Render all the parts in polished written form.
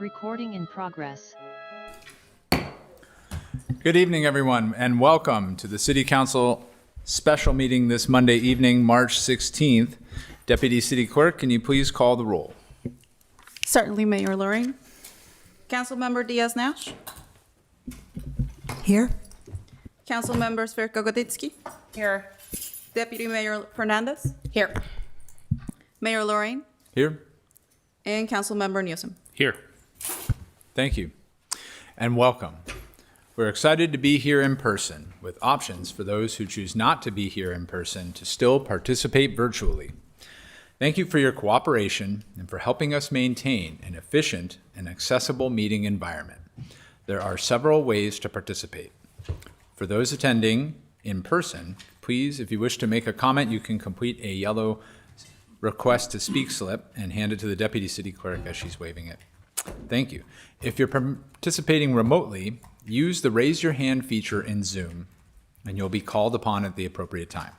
Recording in progress. Good evening, everyone, and welcome to the City Council special meeting this Monday evening, March 16th. Deputy City Clerk, can you please call the roll? Certainly, Mayor Lorraine. Councilmember Diaz-Nash. Here. Councilmember Sverka-Goditsky. Here. Deputy Mayor Fernandez. Here. Mayor Lorraine. Here? And Councilmember Newsom. Here. Thank you, and welcome. We're excited to be here in person, with options for those who choose not to be here in person to still participate virtually. Thank you for your cooperation and for helping us maintain an efficient and accessible meeting environment. There are several ways to participate. For those attending in person, please, if you wish to make a comment, you can complete a yellow request to speak slip and hand it to the Deputy City Clerk as she's waving it. Thank you. If you're participating remotely, use the raise your hand feature in Zoom and you'll be called upon at the appropriate time.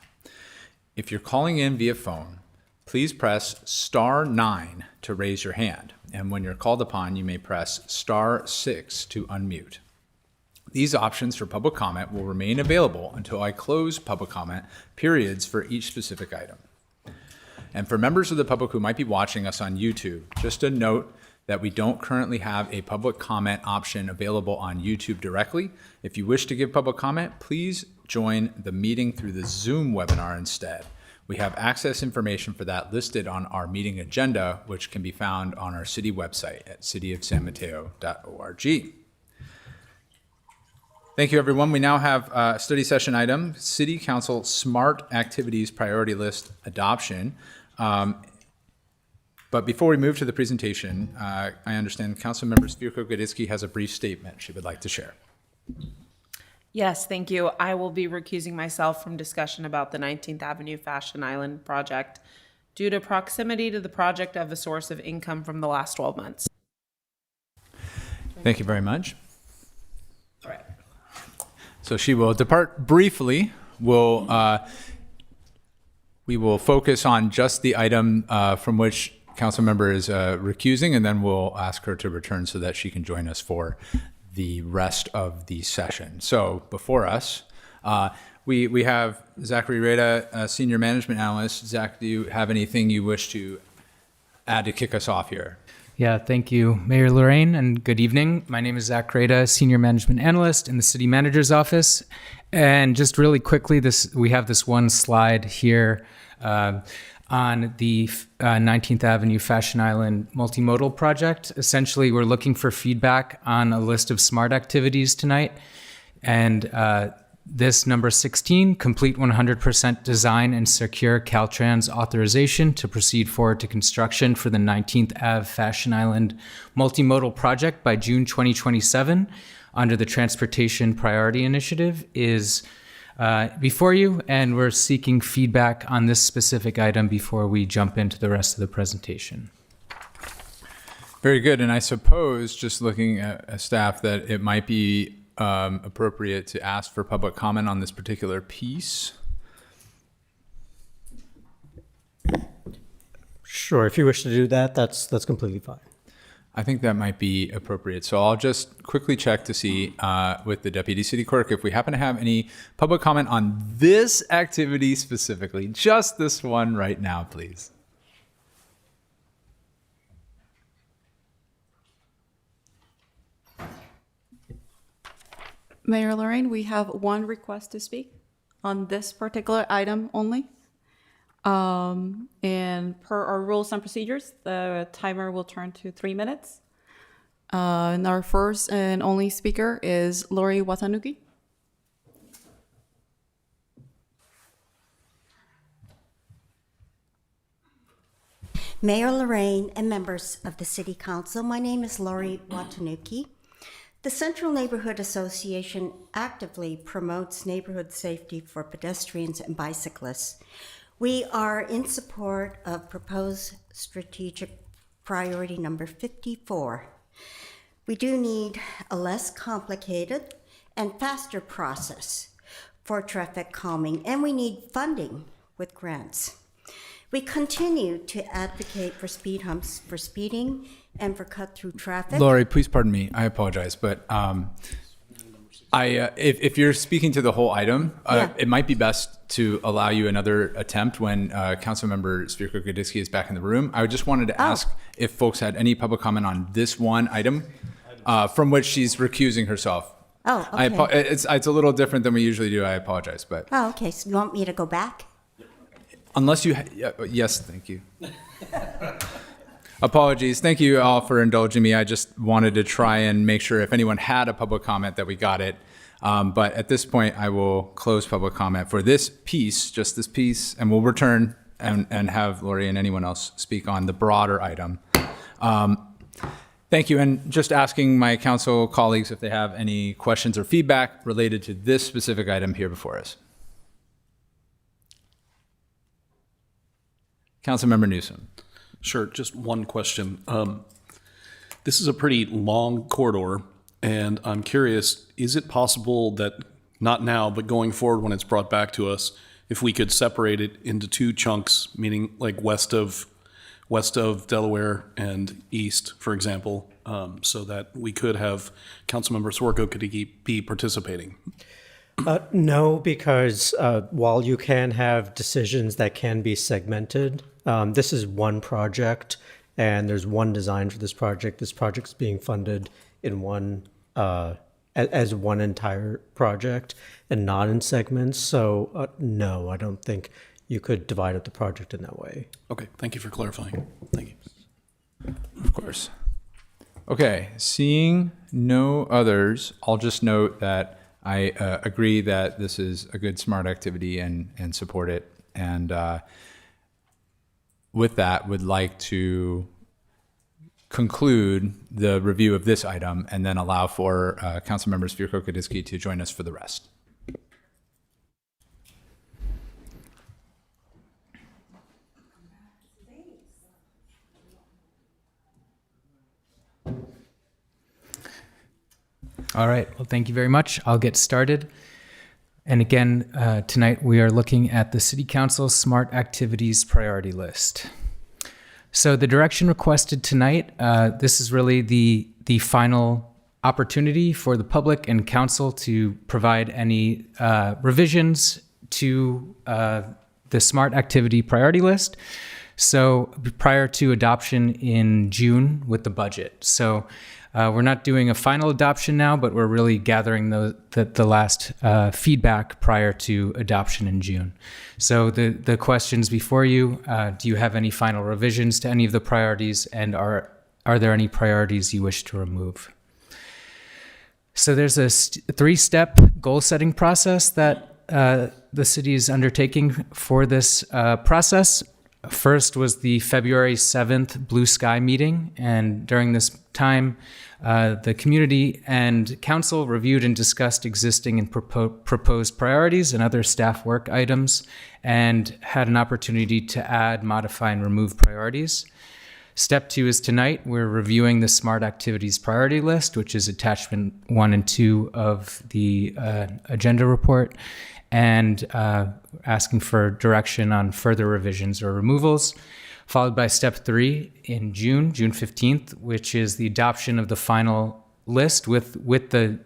If you're calling in via phone, please press *9 to raise your hand. And when you're called upon, you may press *6 to unmute. These options for public comment will remain available until I close public comment periods for each specific item. And for members of the public who might be watching us on YouTube, just a note that we don't currently have a public comment option available on YouTube directly. If you wish to give public comment, please join the meeting through the Zoom webinar instead. We have access information for that listed on our meeting agenda, which can be found on our city website at cityofsanmateo.org. Thank you, everyone. We now have a study session item, City Council Smart Activities Priority List Adoption. But before we move to the presentation, I understand Councilmember Sverka-Goditsky has a brief statement she would like to share. Yes, thank you. I will be recusing myself from discussion about the 19th Avenue Fashion Island project due to proximity to the project of a source of income from the last 12 months. Thank you very much. All right. So she will depart briefly. We will focus on just the item from which council member is recusing, and then we'll ask her to return so that she can join us for the rest of the session. So before us, we have Zachary Reda, Senior Management Analyst. Zach, do you have anything you wish to add to kick us off here? Yeah, thank you, Mayor Lorraine, and good evening. My name is Zach Reda, Senior Management Analyst in the City Manager's Office. And just really quickly, we have this one slide here on the 19th Avenue Fashion Island multimodal project. Essentially, we're looking for feedback on a list of smart activities tonight. And this number 16, complete 100% design and secure Caltrans authorization to proceed forward to construction for the 19th Ave Fashion Island multimodal project by June 2027 under the Transportation Priority Initiative is before you, and we're seeking feedback on this specific item before we jump into the rest of the presentation. Very good. And I suppose, just looking at staff, that it might be appropriate to ask for public comment on this particular piece. Sure, if you wish to do that, that's completely fine. I think that might be appropriate. So I'll just quickly check to see with the Deputy City Clerk if we happen to have any public comment on this activity specifically, just this one right now, please. Mayor Lorraine, we have one request to speak on this particular item only. And per our rules and procedures, the timer will turn to 3 minutes. And our first and only speaker is Lori Watanuki. Mayor Lorraine and members of the City Council, my name is Lori Watanuki. The Central Neighborhood Association actively promotes neighborhood safety for pedestrians and bicyclists. We are in support of proposed strategic priority number 54. We do need a less complicated and faster process for traffic calming, and we need funding with grants. We continue to advocate for speed humps for speeding and for cut-through traffic. Lori, please pardon me. I apologize, but if you're speaking to the whole item, Yeah. it might be best to allow you another attempt when Councilmember Spirko-Gadisky is back in the room. I just wanted to ask if folks had any public comment on this one item from which she's recusing herself. Oh, okay. It's a little different than we usually do. I apologize, but Oh, okay, so you want me to go back? unless you, yes, thank you. Apologies. Thank you all for indulging me. I just wanted to try and make sure if anyone had a public comment that we got it. But at this point, I will close public comment for this piece, just this piece, and we'll return and have Lori and anyone else speak on the broader item. Thank you. And just asking my council colleagues if they have any questions or feedback related to this specific item here before us. Councilmember Newsom. Sure, just one question. This is a pretty long corridor, and I'm curious, is it possible that, not now, but going forward when it's brought back to us, if we could separate it into two chunks, meaning like west of Delaware and east, for example, so that we could have Councilmember Spirko-Gadisky be participating? No, because while you can have decisions that can be segmented, this is one project and there's one design for this project. This project is being funded in one as one entire project and not in segments. So no, I don't think you could divide up the project in that way. Okay, thank you for clarifying. Thank you. Of course. Okay, seeing no others, I'll just note that I agree that this is a good, smart activity and support it. And with that, would like to conclude the review of this item and then allow for Councilmember Spirko-Gadisky to join us for the rest. All right. Well, thank you very much. I'll get started. And again, tonight we are looking at the City Council Smart Activities Priority List. So the direction requested tonight, this is really the final opportunity for the public and council to provide any revisions to the Smart Activity Priority List. So prior to adoption in June with the budget. So we're not doing a final adoption now, but we're really gathering the last feedback prior to adoption in June. So the questions before you, do you have any final revisions to any of the priorities, and are there any priorities you wish to remove? So there's a three-step goal-setting process that the city is undertaking for this process. First was the February 7th Blue Sky meeting, and during this time, the community and council reviewed and discussed existing and proposed priorities and other staff work items, and had an opportunity to add, modify, and remove priorities. Step 2 is tonight. We're reviewing the Smart Activities Priority List, which is attachment 1 and 2 of the agenda report, and asking for direction on further revisions or removals, followed by step 3 in June 15th, which is the adoption of the final list with the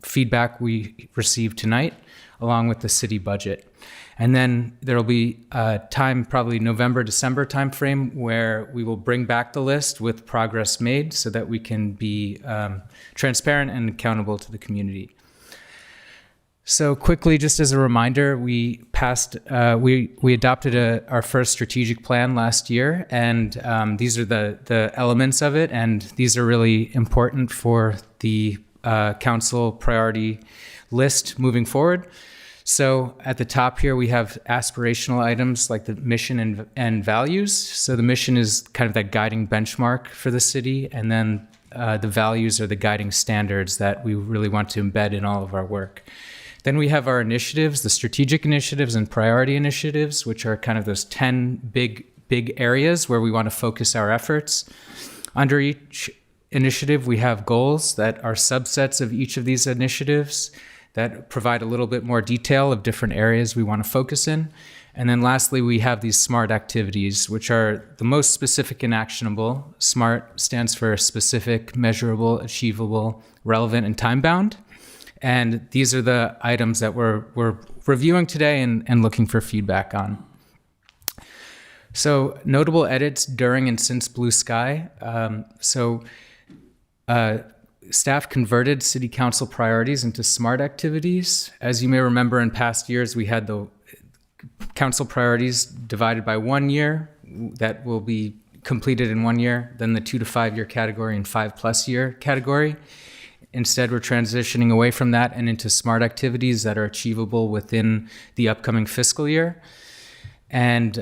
feedback we received tonight, along with the city budget. And then there'll be a time, probably November, December timeframe, where we will bring back the list with progress made so that we can be transparent and accountable to the community. So quickly, just as a reminder, we adopted our first strategic plan last year, and these are the elements of it, and these are really important for the council priority list moving forward. So at the top here, we have aspirational items like the mission and values. So the mission is kind of that guiding benchmark for the city, and then the values are the guiding standards that we really want to embed in all of our work. Then we have our initiatives, the strategic initiatives and priority initiatives, which are kind of those 10 big areas where we want to focus our efforts. Under each initiative, we have goals that are subsets of each of these initiatives that provide a little bit more detail of different areas we want to focus in. And then lastly, we have these SMART activities, which are the most specific and actionable. SMART stands for specific, measurable, achievable, relevant, and time-bound. And these are the items that we're reviewing today and looking for feedback on. So notable edits during and since Blue Sky. Staff converted city council priorities into SMART activities. As you may remember, in past years, we had the council priorities divided by 1 year that will be completed in 1 year, then the 2 to 5 year category and 5+ year category. Instead, we're transitioning away from that and into SMART activities that are achievable within the upcoming fiscal year. And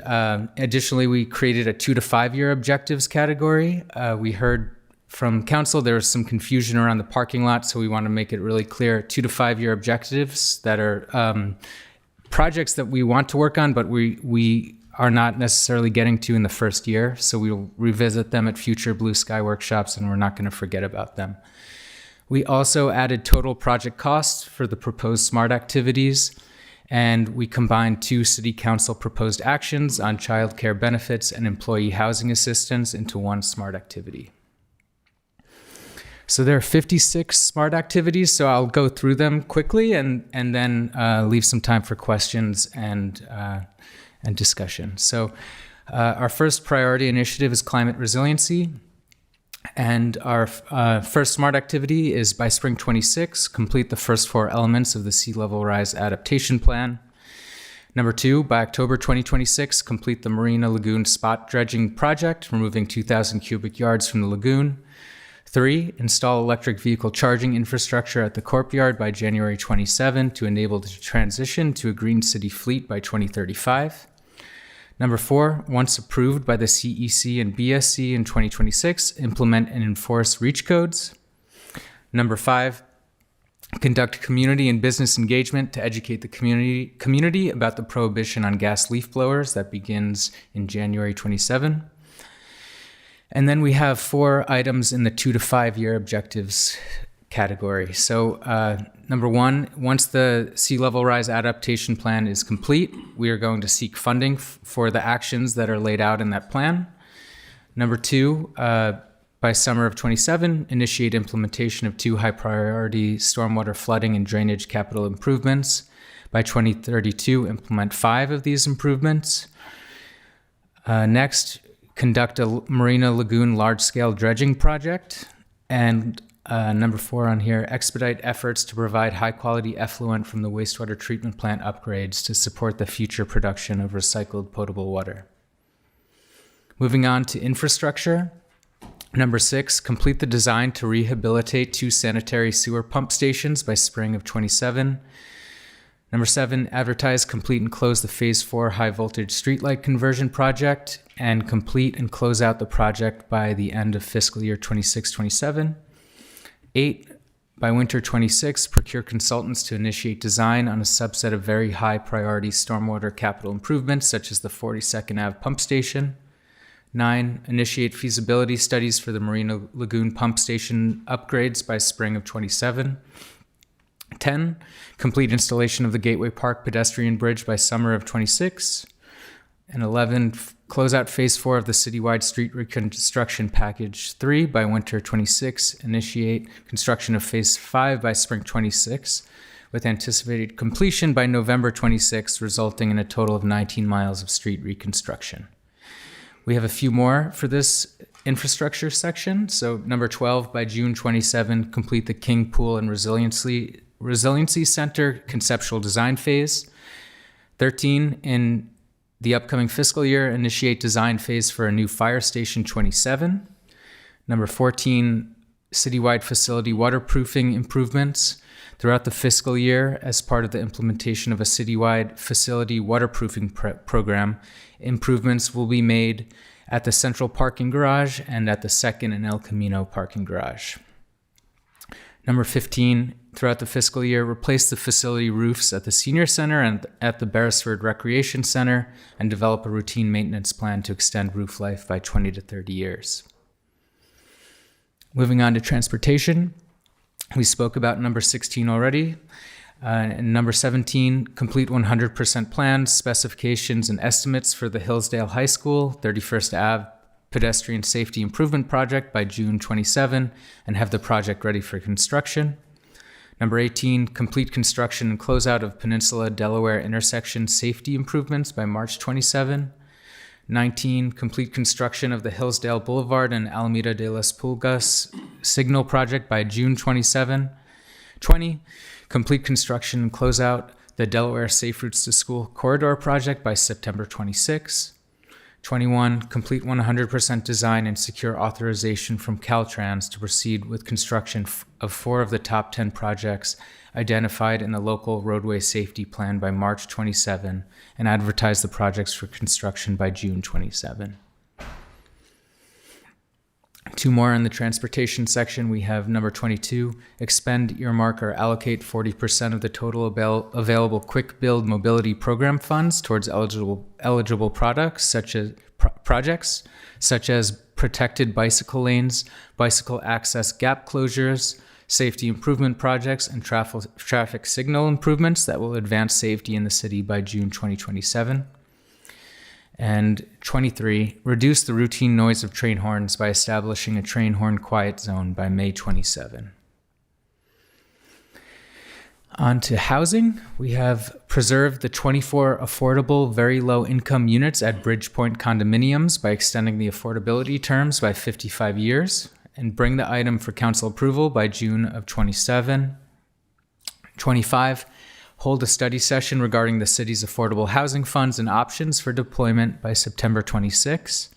additionally, we created a 2 to 5 year objectives category. We heard from council there was some confusion around the parking lot, so we want to make it really clear. 2 to 5 year objectives that are projects that we want to work on, but we are not necessarily getting to in the first year. So we'll revisit them at future Blue Sky workshops, and we're not going to forget about them. We also added total project costs for the proposed SMART activities, and we combined 2 city council proposed actions on child care benefits and employee housing assistance into 1 SMART activity. So there are 56 SMART activities, so I'll go through them quickly and then leave some time for questions and discussion. So our first priority initiative is climate resiliency. And our first SMART activity is by spring 26, complete the first 4 elements of the sea level rise adaptation plan. Number 2, by October 2026, complete the Marina Lagoon spot dredging project, removing 2,000 cubic yards from the lagoon. 3, install electric vehicle charging infrastructure at the Corp Yard by January 27 to enable the transition to a green city fleet by 2035. Number 4, once approved by the CEC and BSC in 2026, implement and enforce REACH codes. Number 5, conduct community and business engagement to educate the community about the prohibition on gas leaf blowers that begins in January 27. And then we have 4 items in the 2 to 5 year objectives category. So number 1, once the sea level rise adaptation plan is complete, we are going to seek funding for the actions that are laid out in that plan. Number 2, by summer of 27, initiate implementation of 2 high priority stormwater flooding and drainage capital improvements. By 2032, implement 5 of these improvements. Next, conduct a Marina Lagoon large-scale dredging project. And number 4 on here, expedite efforts to provide high-quality effluent from the wastewater treatment plant upgrades to support the future production of recycled potable water. Moving on to infrastructure. Number 6, complete the design to rehabilitate 2 sanitary sewer pump stations by spring of 27. Number 7, advertise, complete, and close the Phase 4 high-voltage streetlight conversion project and complete and close out the project by the end of fiscal year 26-27. 8, by winter 26, procure consultants to initiate design on a subset of very high-priority stormwater capital improvements, such as the 42nd Ave pump station. 9, initiate feasibility studies for the Marina Lagoon pump station upgrades by spring of 27. 10, complete installation of the Gateway Park pedestrian bridge by summer of 26. And 11, close out Phase 4 of the citywide street reconstruction package 3 by winter 26. Initiate construction of Phase 5 by spring 26, with anticipated completion by November 26, resulting in a total of 19 miles of street reconstruction. We have a few more for this infrastructure section. So number 12, by June 27, complete the King Pool and Resiliency Center conceptual design phase. 13, in the upcoming fiscal year, initiate design phase for a new fire station 27. Number 14, citywide facility waterproofing improvements. Throughout the fiscal year, as part of the implementation of a citywide facility waterproofing program, improvements will be made at the central parking garage and at the second and El Camino parking garage. Number 15, throughout the fiscal year, replace the facility roofs at the Senior Center and at the Beresford Recreation Center and develop a routine maintenance plan to extend roof life by 20 to 30 years. Moving on to transportation. We spoke about number 16 already. And number 17, complete 100% plans, specifications, and estimates for the Hillsdale High School, 31st Ave pedestrian safety improvement project by June 27 and have the project ready for construction. Number 18, complete construction and closeout of Peninsula Delaware intersection safety improvements by March 27. 19, complete construction of the Hillsdale Boulevard and Alameda de las Pulgas signal project by June 27. 20, complete construction and closeout the Delaware Safe Routes to School corridor project by September 26. 21, complete 100% design and secure authorization from Caltrans to proceed with construction of 4 of the top 10 projects identified in the local roadway safety plan by March 27 and advertise the projects for construction by June 27. 2 more in the transportation section. We have number 22, expend, earmark, or allocate 40% of the total available quick build mobility program funds towards eligible products projects such as protected bicycle lanes, bicycle access gap closures, safety improvement projects, and traffic signal improvements that will advance safety in the city by June 2027. And 23, reduce the routine noise of train horns by establishing a train horn quiet zone by May 27. On to housing, we have preserved the 24 affordable, very low income units at Bridgepoint condominiums by extending the affordability terms by 55 years and bring the item for council approval by June of 27. 25, hold a study session regarding the city's affordable housing funds and options for deployment by September 26.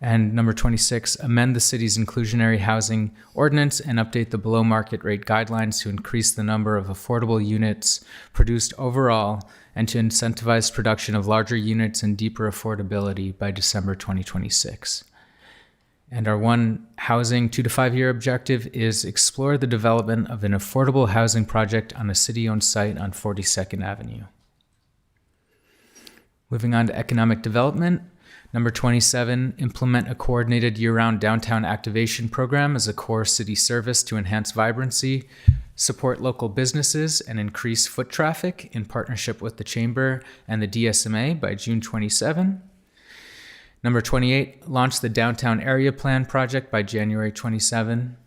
And number 26, amend the city's inclusionary housing ordinance and update the below market rate guidelines to increase the number of affordable units produced overall and to incentivize production of larger units and deeper affordability by December 2026. And our one housing 2 to 5 year objective is explore the development of an affordable housing project on a city-owned site on 42nd Avenue. Moving on to economic development. Number 27, implement a coordinated year-round downtown activation program as a core city service to enhance vibrancy, support local businesses, and increase foot traffic in partnership with the Chamber and the DSMA by June 27. Number 28, launch the Downtown Area Plan project by January 27.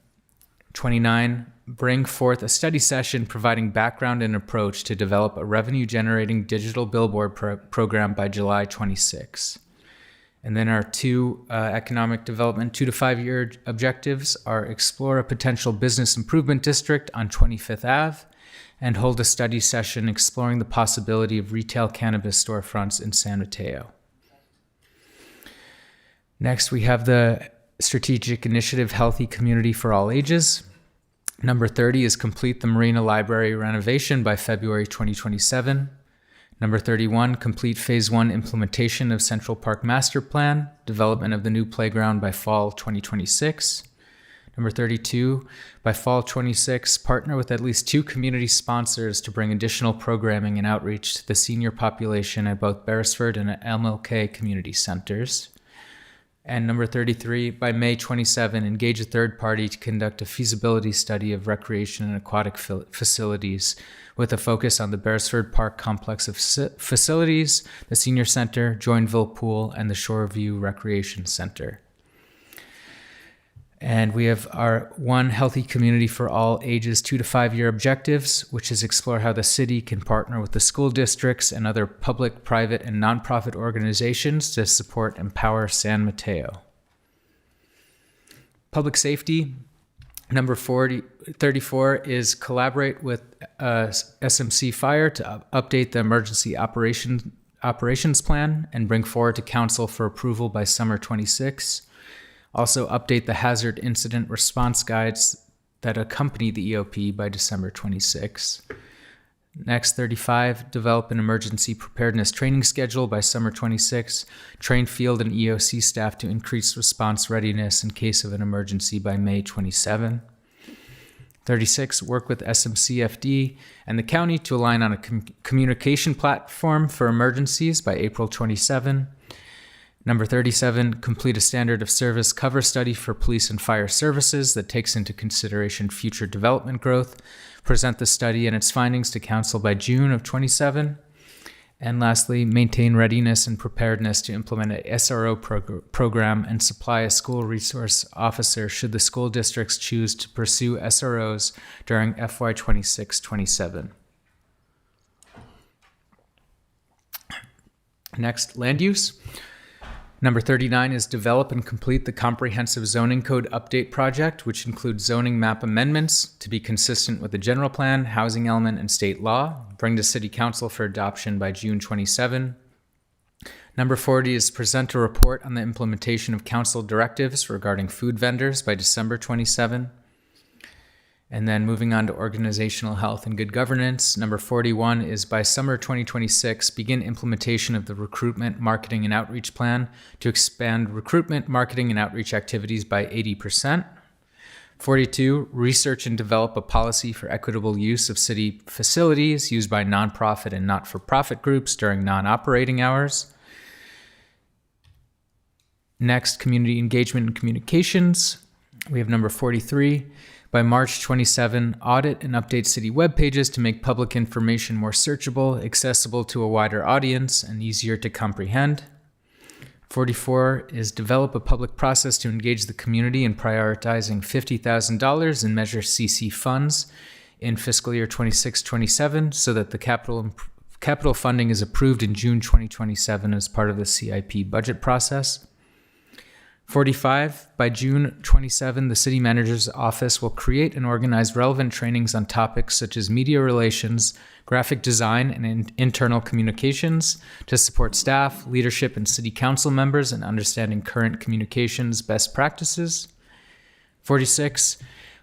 29, bring forth a study session providing background and approach to develop a revenue-generating digital billboard program by July 26. And then our 2 economic development 2 to 5 year objectives are explore a potential business improvement district on 25th Ave and hold a study session exploring the possibility of retail cannabis storefronts in San Mateo. Next, we have the strategic initiative Healthy Community for All Ages. Number 30 is complete the Marina Library renovation by February 2027. Number 31, complete Phase 1 implementation of Central Park Master Plan, development of the new playground by fall 2026. Number 32, by fall 26, partner with at least 2 community sponsors to bring additional programming and outreach to the senior population at both Beresford and MLK community centers. And number 33, by May 27, engage a third party to conduct a feasibility study of recreation and aquatic facilities with a focus on the Beresford Park complex of facilities, the Senior Center, Joinville Pool, and the Shoreview Recreation Center. And we have our one Healthy Community for All Ages 2 to 5 year objectives, which is explore how the city can partner with the school districts and other public, private, and nonprofit organizations to support Empower San Mateo. Public safety, number 34 is collaborate with SMC Fire to update the emergency operations plan and bring forward to council for approval by summer 26. Also update the hazard incident response guides that accompany the EOP by December 26. Next, 35, develop an emergency preparedness training schedule by summer 26. Train field and EOC staff to increase response readiness in case of an emergency by May 27. 36, work with SMCFD and the county to align on a communication platform for emergencies by April 27. Number 37, complete a standard of service cover study for police and fire services that takes into consideration future development growth. Present the study and its findings to council by June of 27. And lastly, maintain readiness and preparedness to implement a SRO program and supply a school resource officer should the school districts choose to pursue SROs during FY 26-27. Next, land use. Number 39 is develop and complete the comprehensive zoning code update project, which includes zoning map amendments to be consistent with the general plan, housing element, and state law. Bring to City Council for adoption by June 27. Number 40 is present a report on the implementation of council directives regarding food vendors by December 27. And then moving on to organizational health and good governance. Number 41 is by summer 2026, begin implementation of the recruitment, marketing, and outreach plan to expand recruitment, marketing, and outreach activities by 80%. 42, research and develop a policy for equitable use of city facilities used by nonprofit and not-for-profit groups during non-operating hours. Next, community engagement and communications. We have number 43. By March 27, audit and update city web pages to make public information more searchable, accessible to a wider audience, and easier to comprehend. 44 is develop a public process to engage the community in prioritizing $50,000 in Measure CC funds in fiscal year 26-27 so that the capital funding is approved in June 2027 as part of the CIP budget process. 45, by June 27, the city manager's office will create and organize relevant trainings on topics such as media relations, graphic design, and internal communications to support staff, leadership, and city council members in understanding current communications best practices. 46,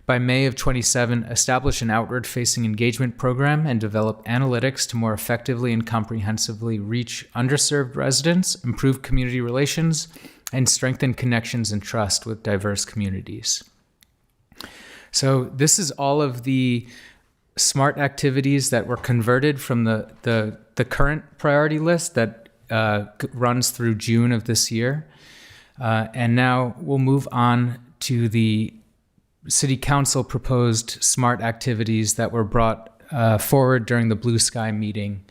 by May of 27, establish an outward-facing engagement program and develop analytics to more effectively and comprehensively reach underserved residents, improve community relations, and strengthen connections and trust with diverse communities. So this is all of the SMART activities that were converted from the current priority list that runs through June of this year. And now we'll move on to the City Council proposed SMART activities that were brought forward during the Blue Sky meeting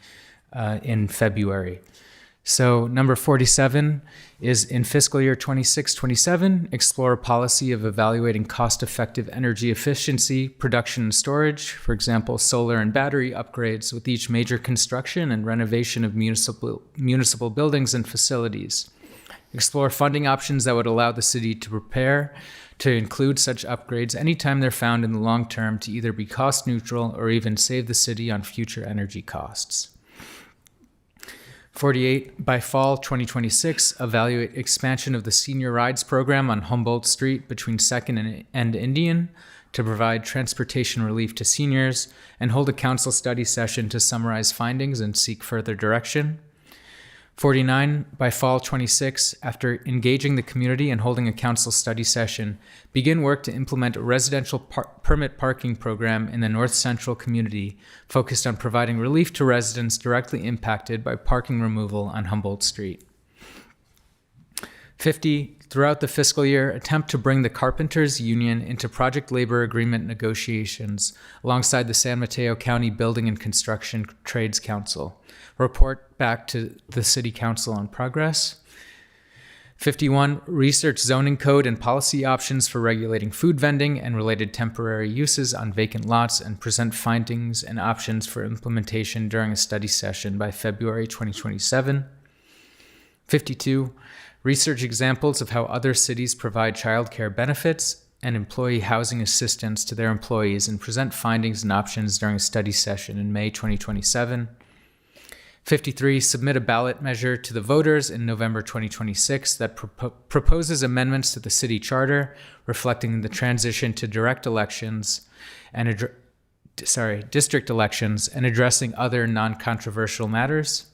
in February. So number 47 is in fiscal year 26-27, explore a policy of evaluating cost-effective energy efficiency, production and storage, for example, solar and battery upgrades with each major construction and renovation of municipal buildings and facilities. Explore funding options that would allow the city to prepare to include such upgrades anytime they're found in the long term to either be cost neutral or even save the city on future energy costs. 48, by fall 2026, evaluate expansion of the Senior Rides program on Humboldt Street between 2nd and Indian to provide transportation relief to seniors and hold a council study session to summarize findings and seek further direction. 49, by fall 26, after engaging the community and holding a council study session, begin work to implement a residential permit parking program in the North Central community focused on providing relief to residents directly impacted by parking removal on Humboldt Street. 50, throughout the fiscal year, attempt to bring the Carpenters Union into project labor agreement negotiations alongside the San Mateo County Building and Construction Trades Council. Report back to the City Council on progress. 51, research zoning code and policy options for regulating food vending and related temporary uses on vacant lots and present findings and options for implementation during a study session by February 2027. 52, research examples of how other cities provide childcare benefits and employee housing assistance to their employees and present findings and options during a study session in May 2027. 53, submit a ballot measure to the voters in November 2026 that proposes amendments to the city charter reflecting the transition to district elections and addressing other non-controversial matters.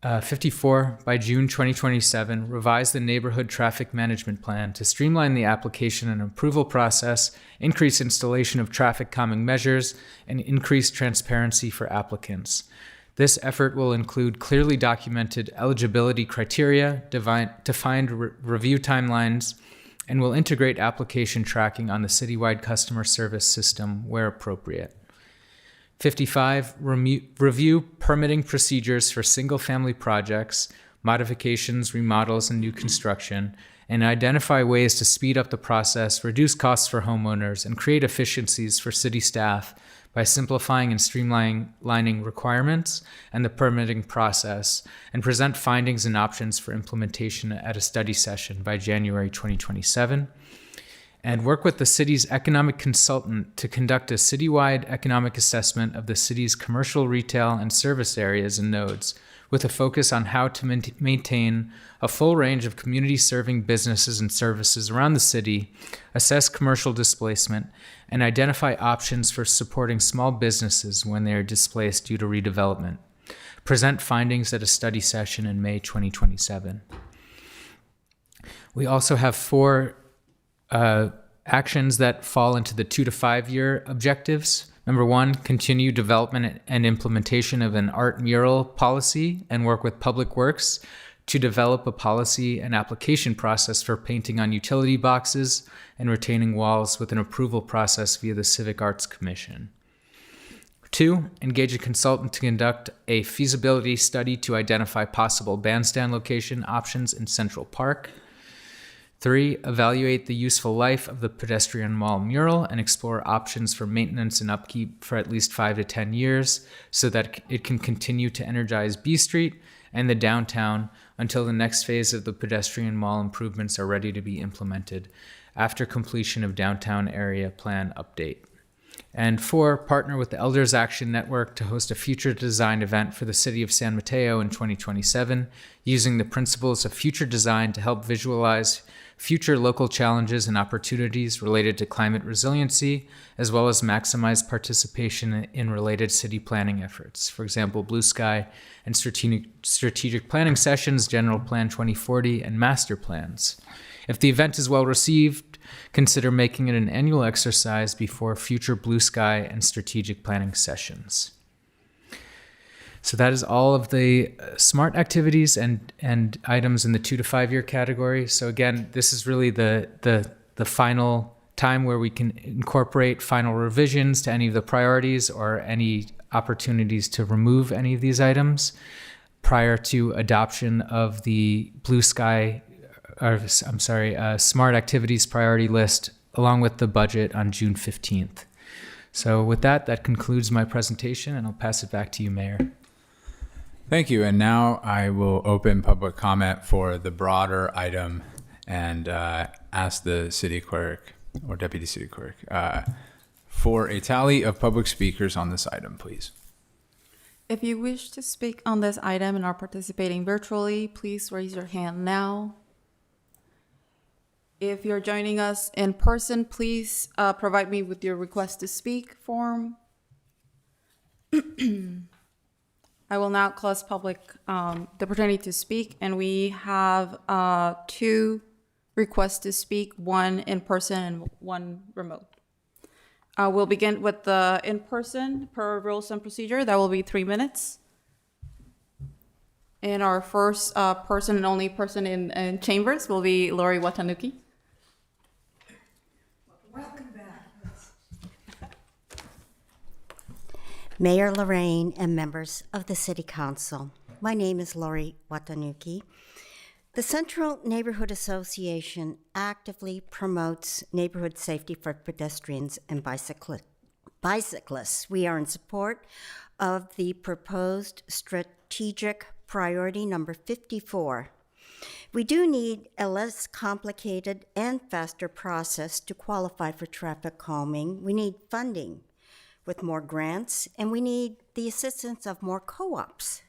54, by June 2027, revise the neighborhood traffic management plan to streamline the application and approval process, increase installation of traffic calming measures, and increase transparency for applicants. This effort will include clearly documented eligibility criteria, defined review timelines, and will integrate application tracking on the citywide customer service system where appropriate. 55, review permitting procedures for single-family projects, modifications, remodels, and new construction, and identify ways to speed up the process, reduce costs for homeowners, and create efficiencies for city staff by simplifying and streamlining requirements and the permitting process, and present findings and options for implementation at a study session by January 2027. And work with the city's economic consultant to conduct a citywide economic assessment of the city's commercial, retail, and service areas and nodes, with a focus on how to maintain a full range of community-serving businesses and services around the city, assess commercial displacement, and identify options for supporting small businesses when they are displaced due to redevelopment. Present findings at a study session in May 2027. We also have 4 actions that fall into the 2 to 5 year objectives. Number 1, continue development and implementation of an art mural policy and work with Public Works to develop a policy and application process for painting on utility boxes and retaining walls with an approval process via the Civic Arts Commission. 2, engage a consultant to conduct a feasibility study to identify possible bandstand location options in Central Park. 3, evaluate the useful life of the pedestrian mall mural and explore options for maintenance and upkeep for at least 5 to 10 years so that it can continue to energize B Street and the downtown until the next phase of the pedestrian mall improvements are ready to be implemented after completion of downtown area plan update. And 4, partner with the Elders Action Network to host a future design event for the city of San Mateo in 2027, using the principles of future design to help visualize future local challenges and opportunities related to climate resiliency, as well as maximize participation in related city planning efforts. For example, Blue Sky and strategic planning sessions, General Plan 2040, and master plans. If the event is well received, consider making it an annual exercise before future Blue Sky and strategic planning sessions. So that is all of the SMART activities and items in the 2 to 5 year category. So again, this is really the final time where we can incorporate final revisions to any of the priorities or any opportunities to remove any of these items prior to adoption of the SMART activities priority list along with the budget on June 15th. So with that concludes my presentation, and I'll pass it back to you, Mayor. Thank you. And now I will open public comment for the broader item and ask the city clerk or deputy city clerk for a tally of public speakers on this item, please. If you wish to speak on this item and are participating virtually, please raise your hand now. If you're joining us in person, please provide me with your request to speak form. I will now close public the opportunity to speak, and we have 2 requests to speak, 1 in person and 1 remote. We'll begin with the in-person per rules and procedure. That will be 3 minutes. And our first person and only person in chambers will be Lori Watanuki. Welcome back. Mayor Lorraine and members of the City Council, my name is Lori Watanuki. The Central Neighborhood Association actively promotes neighborhood safety for pedestrians and bicyclists. We are in support of the proposed strategic priority number 54. We do need a less complicated and faster process to qualify for traffic calming. We need funding with more grants, and we need the assistance of more co-ops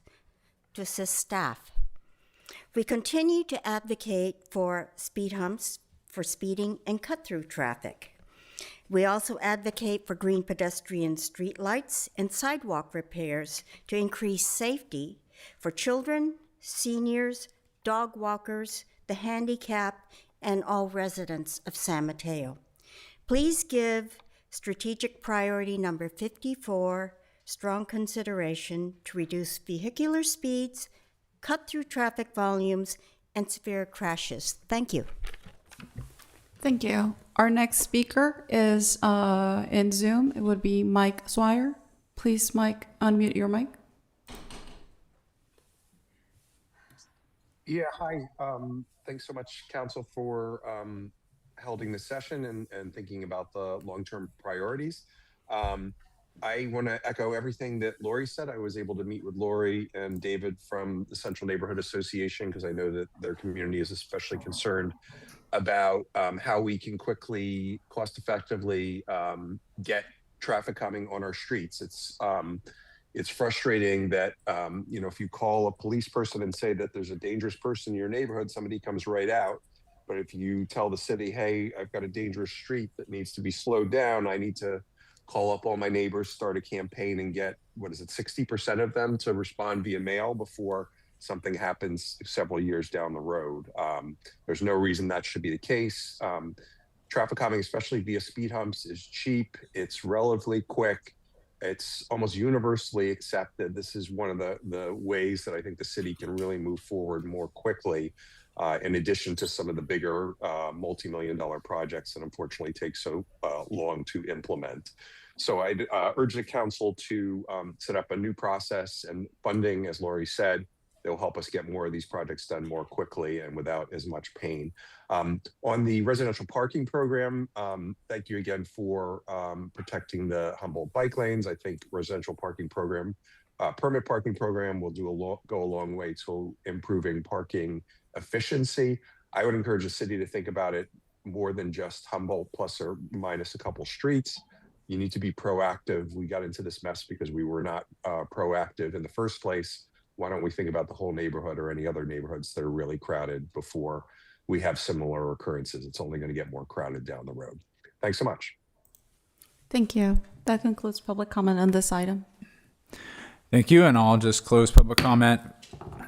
to assist staff. We continue to advocate for speed humps, for speeding and cut-through traffic. We also advocate for green pedestrian streetlights and sidewalk repairs to increase safety for children, seniors, dog walkers, the handicapped, and all residents of San Mateo. Please give strategic priority number 54 strong consideration to reduce vehicular speeds, cut through traffic volumes, and severe crashes. Thank you. Thank you. Our next speaker is in Zoom. It would be Mike Swire. Please, Mike, unmute your mic. Yeah, hi. Thanks so much, Council, for holding this session and thinking about the long-term priorities. I want to echo everything that Lori said. I was able to meet with Lori and David from the Central Neighborhood Association because I know that their community is especially concerned about how we can quickly, cost-effectively get traffic calming on our streets. It's frustrating that if you call a police person and say that there's a dangerous person in your neighborhood, somebody comes right out. But if you tell the city, hey, I've got a dangerous street that needs to be slowed down, I need to call up all my neighbors, start a campaign, and get 60% of them to respond via mail before something happens several years down the road. There's no reason that should be the case. Traffic calming, especially via speed humps, is cheap. It's relatively quick. It's almost universally accepted. This is one of the ways that I think the city can really move forward more quickly, in addition to some of the bigger multi-million-dollar projects that unfortunately take so long to implement. So I'd urge the council to set up a new process and funding, as Lori said, that will help us get more of these projects done more quickly and without as much pain. On the residential parking program, thank you again for protecting the Humboldt bike lanes. I think residential parking program, permit parking program will go a long way to improving parking efficiency. I would encourage the city to think about it more than just Humboldt plus or minus a couple streets. You need to be proactive. We got into this mess because we were not proactive in the first place. Why don't we think about the whole neighborhood or any other neighborhoods that are really crowded before we have similar occurrences? It's only going to get more crowded down the road. Thanks so much. Thank you. That concludes public comment on this item. Thank you, and I'll just close public comment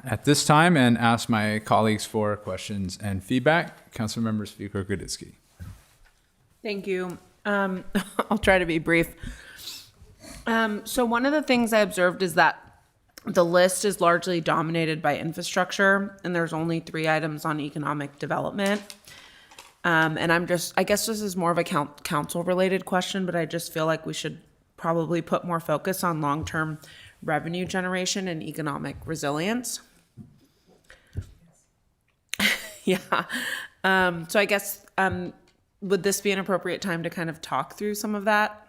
at this time and ask my colleagues for questions and feedback. Councilmember Speaker Guditsky. Thank you. I'll try to be brief. So one of the things I observed is that the list is largely dominated by infrastructure, and there's only 3 items on economic development. And I guess this is more of a council-related question, but I just feel like we should probably put more focus on long-term revenue generation and economic resilience. Yeah. So I guess, would this be an appropriate time to kind of talk through some of that?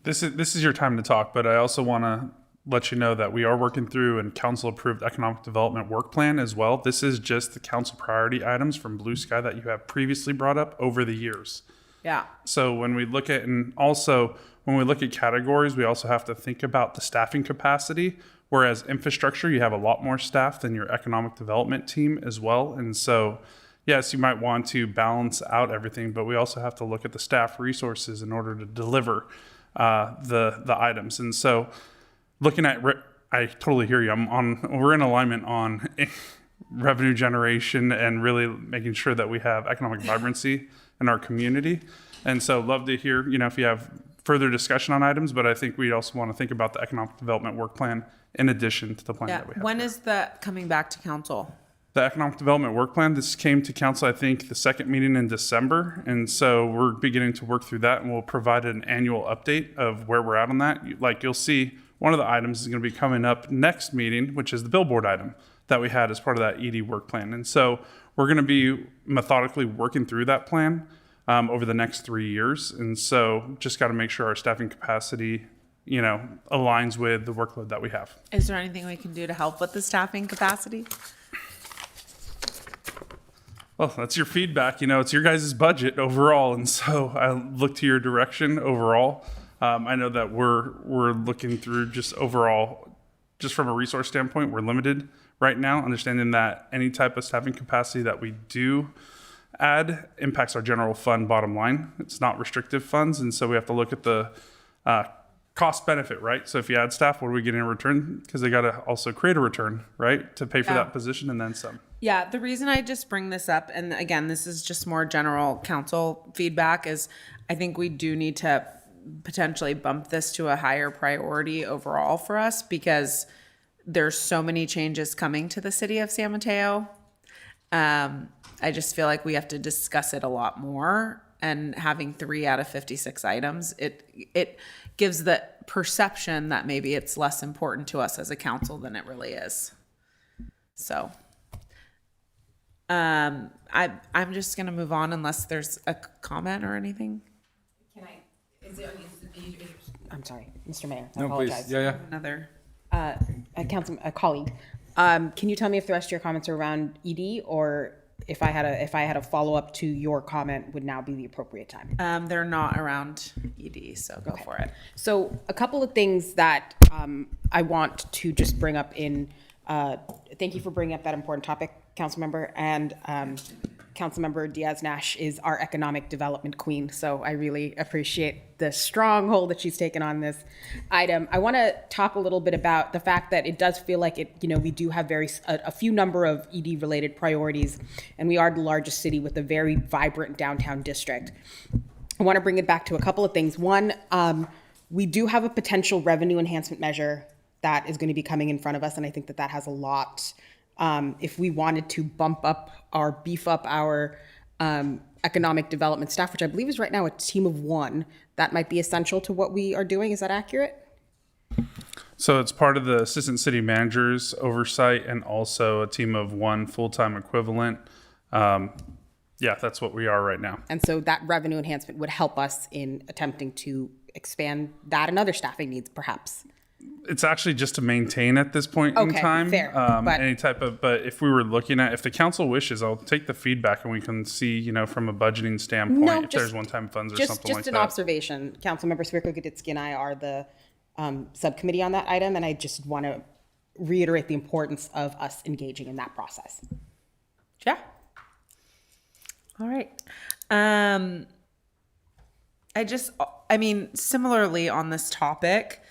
This is your time to talk, but I also want to let you know that we are working through a council-approved economic development work plan as well. This is just the council priority items from Blue Sky that you have previously brought up over the years. Yeah. So when we look at, and also when we look at categories, we also have to think about the staffing capacity. Whereas infrastructure, you have a lot more staff than your economic development team as well. And so, yes, you might want to balance out everything, but we also have to look at the staff resources in order to deliver the items. And so looking at, I totally hear you. We're in alignment on revenue generation and really making sure that we have economic vibrancy in our community. And so love to hear, if you have further discussion on items, but I think we also want to think about the economic development work plan in addition to the plan that we have. When is that coming back to council? The economic development work plan, this came to council, I think, the second meeting in December. And so we're beginning to work through that, and we'll provide an annual update of where we're at on that. Like you'll see, one of the items is going to be coming up next meeting, which is the billboard item that we had as part of that ED work plan. And so we're going to be methodically working through that plan over the next 3 years. And so just got to make sure our staffing capacity, aligns with the workload that we have. Is there anything we can do to help with the staffing capacity? Well, that's your feedback. It's your guys' budget overall. And so I look to your direction overall. I know that we're looking through just overall, just from a resource standpoint, we're limited right now, understanding that any type of staffing capacity that we do add impacts our general fund bottom line. It's not restrictive funds. And so we have to look at the cost benefit, right? So if you add staff, what are we getting in return? Because they got to also create a return, right? To pay for that position and then some. Yeah, the reason I just bring this up, and again, this is just more general council feedback, is I think we do need to potentially bump this to a higher priority overall for us because there's so many changes coming to the city of San Mateo. I just feel like we have to discuss it a lot more, and having 3 out of 56 items, it gives the perception that maybe it's less important to us as a council than it really is. So, I'm just gonna move on unless there's a comment or anything. I'm sorry, Mr. Mayor. I No, apologize. please. Yeah. Another. A colleague. Can you tell me if the rest of your comments are around ED, or if I had a follow up to your comment would now be the appropriate time? They're not around ED, so go for it. So a couple of things that I want to just bring up in. Thank you for bringing up that important topic, Councilmember, and Councilmember Diaz-Nash is our economic development queen. So I really appreciate the stronghold that she's taken on this item. I want to talk a little bit about the fact that it does feel like we do have a few number of ED related priorities, and we are the largest city with a very vibrant downtown district. I want to bring it back to a couple of things. One, we do have a potential revenue enhancement measure that is going to be coming in front of us, and I think that has a lot. If we wanted to beef up our economic development staff, which I believe is right now a team of 1, that might be essential to what we are doing. Is that accurate? So it's part of the assistant city manager's oversight and also a team of 1 full-time equivalent. Yeah, that's what we are right now. And so that revenue enhancement would help us in attempting to expand that and other staffing needs, perhaps. It's actually just to maintain at this point in Okay, time. fair, but- But if we were looking at, if the council wishes, I'll take the feedback and we can see, from a budgeting standpoint, if there's one-time funds or something like Just an that. observation. Councilmember Svirko-Gaditsky and I are the subcommittee on that item, and I just want to reiterate the importance of us engaging in that process. Yeah. All right. Similarly on this topic,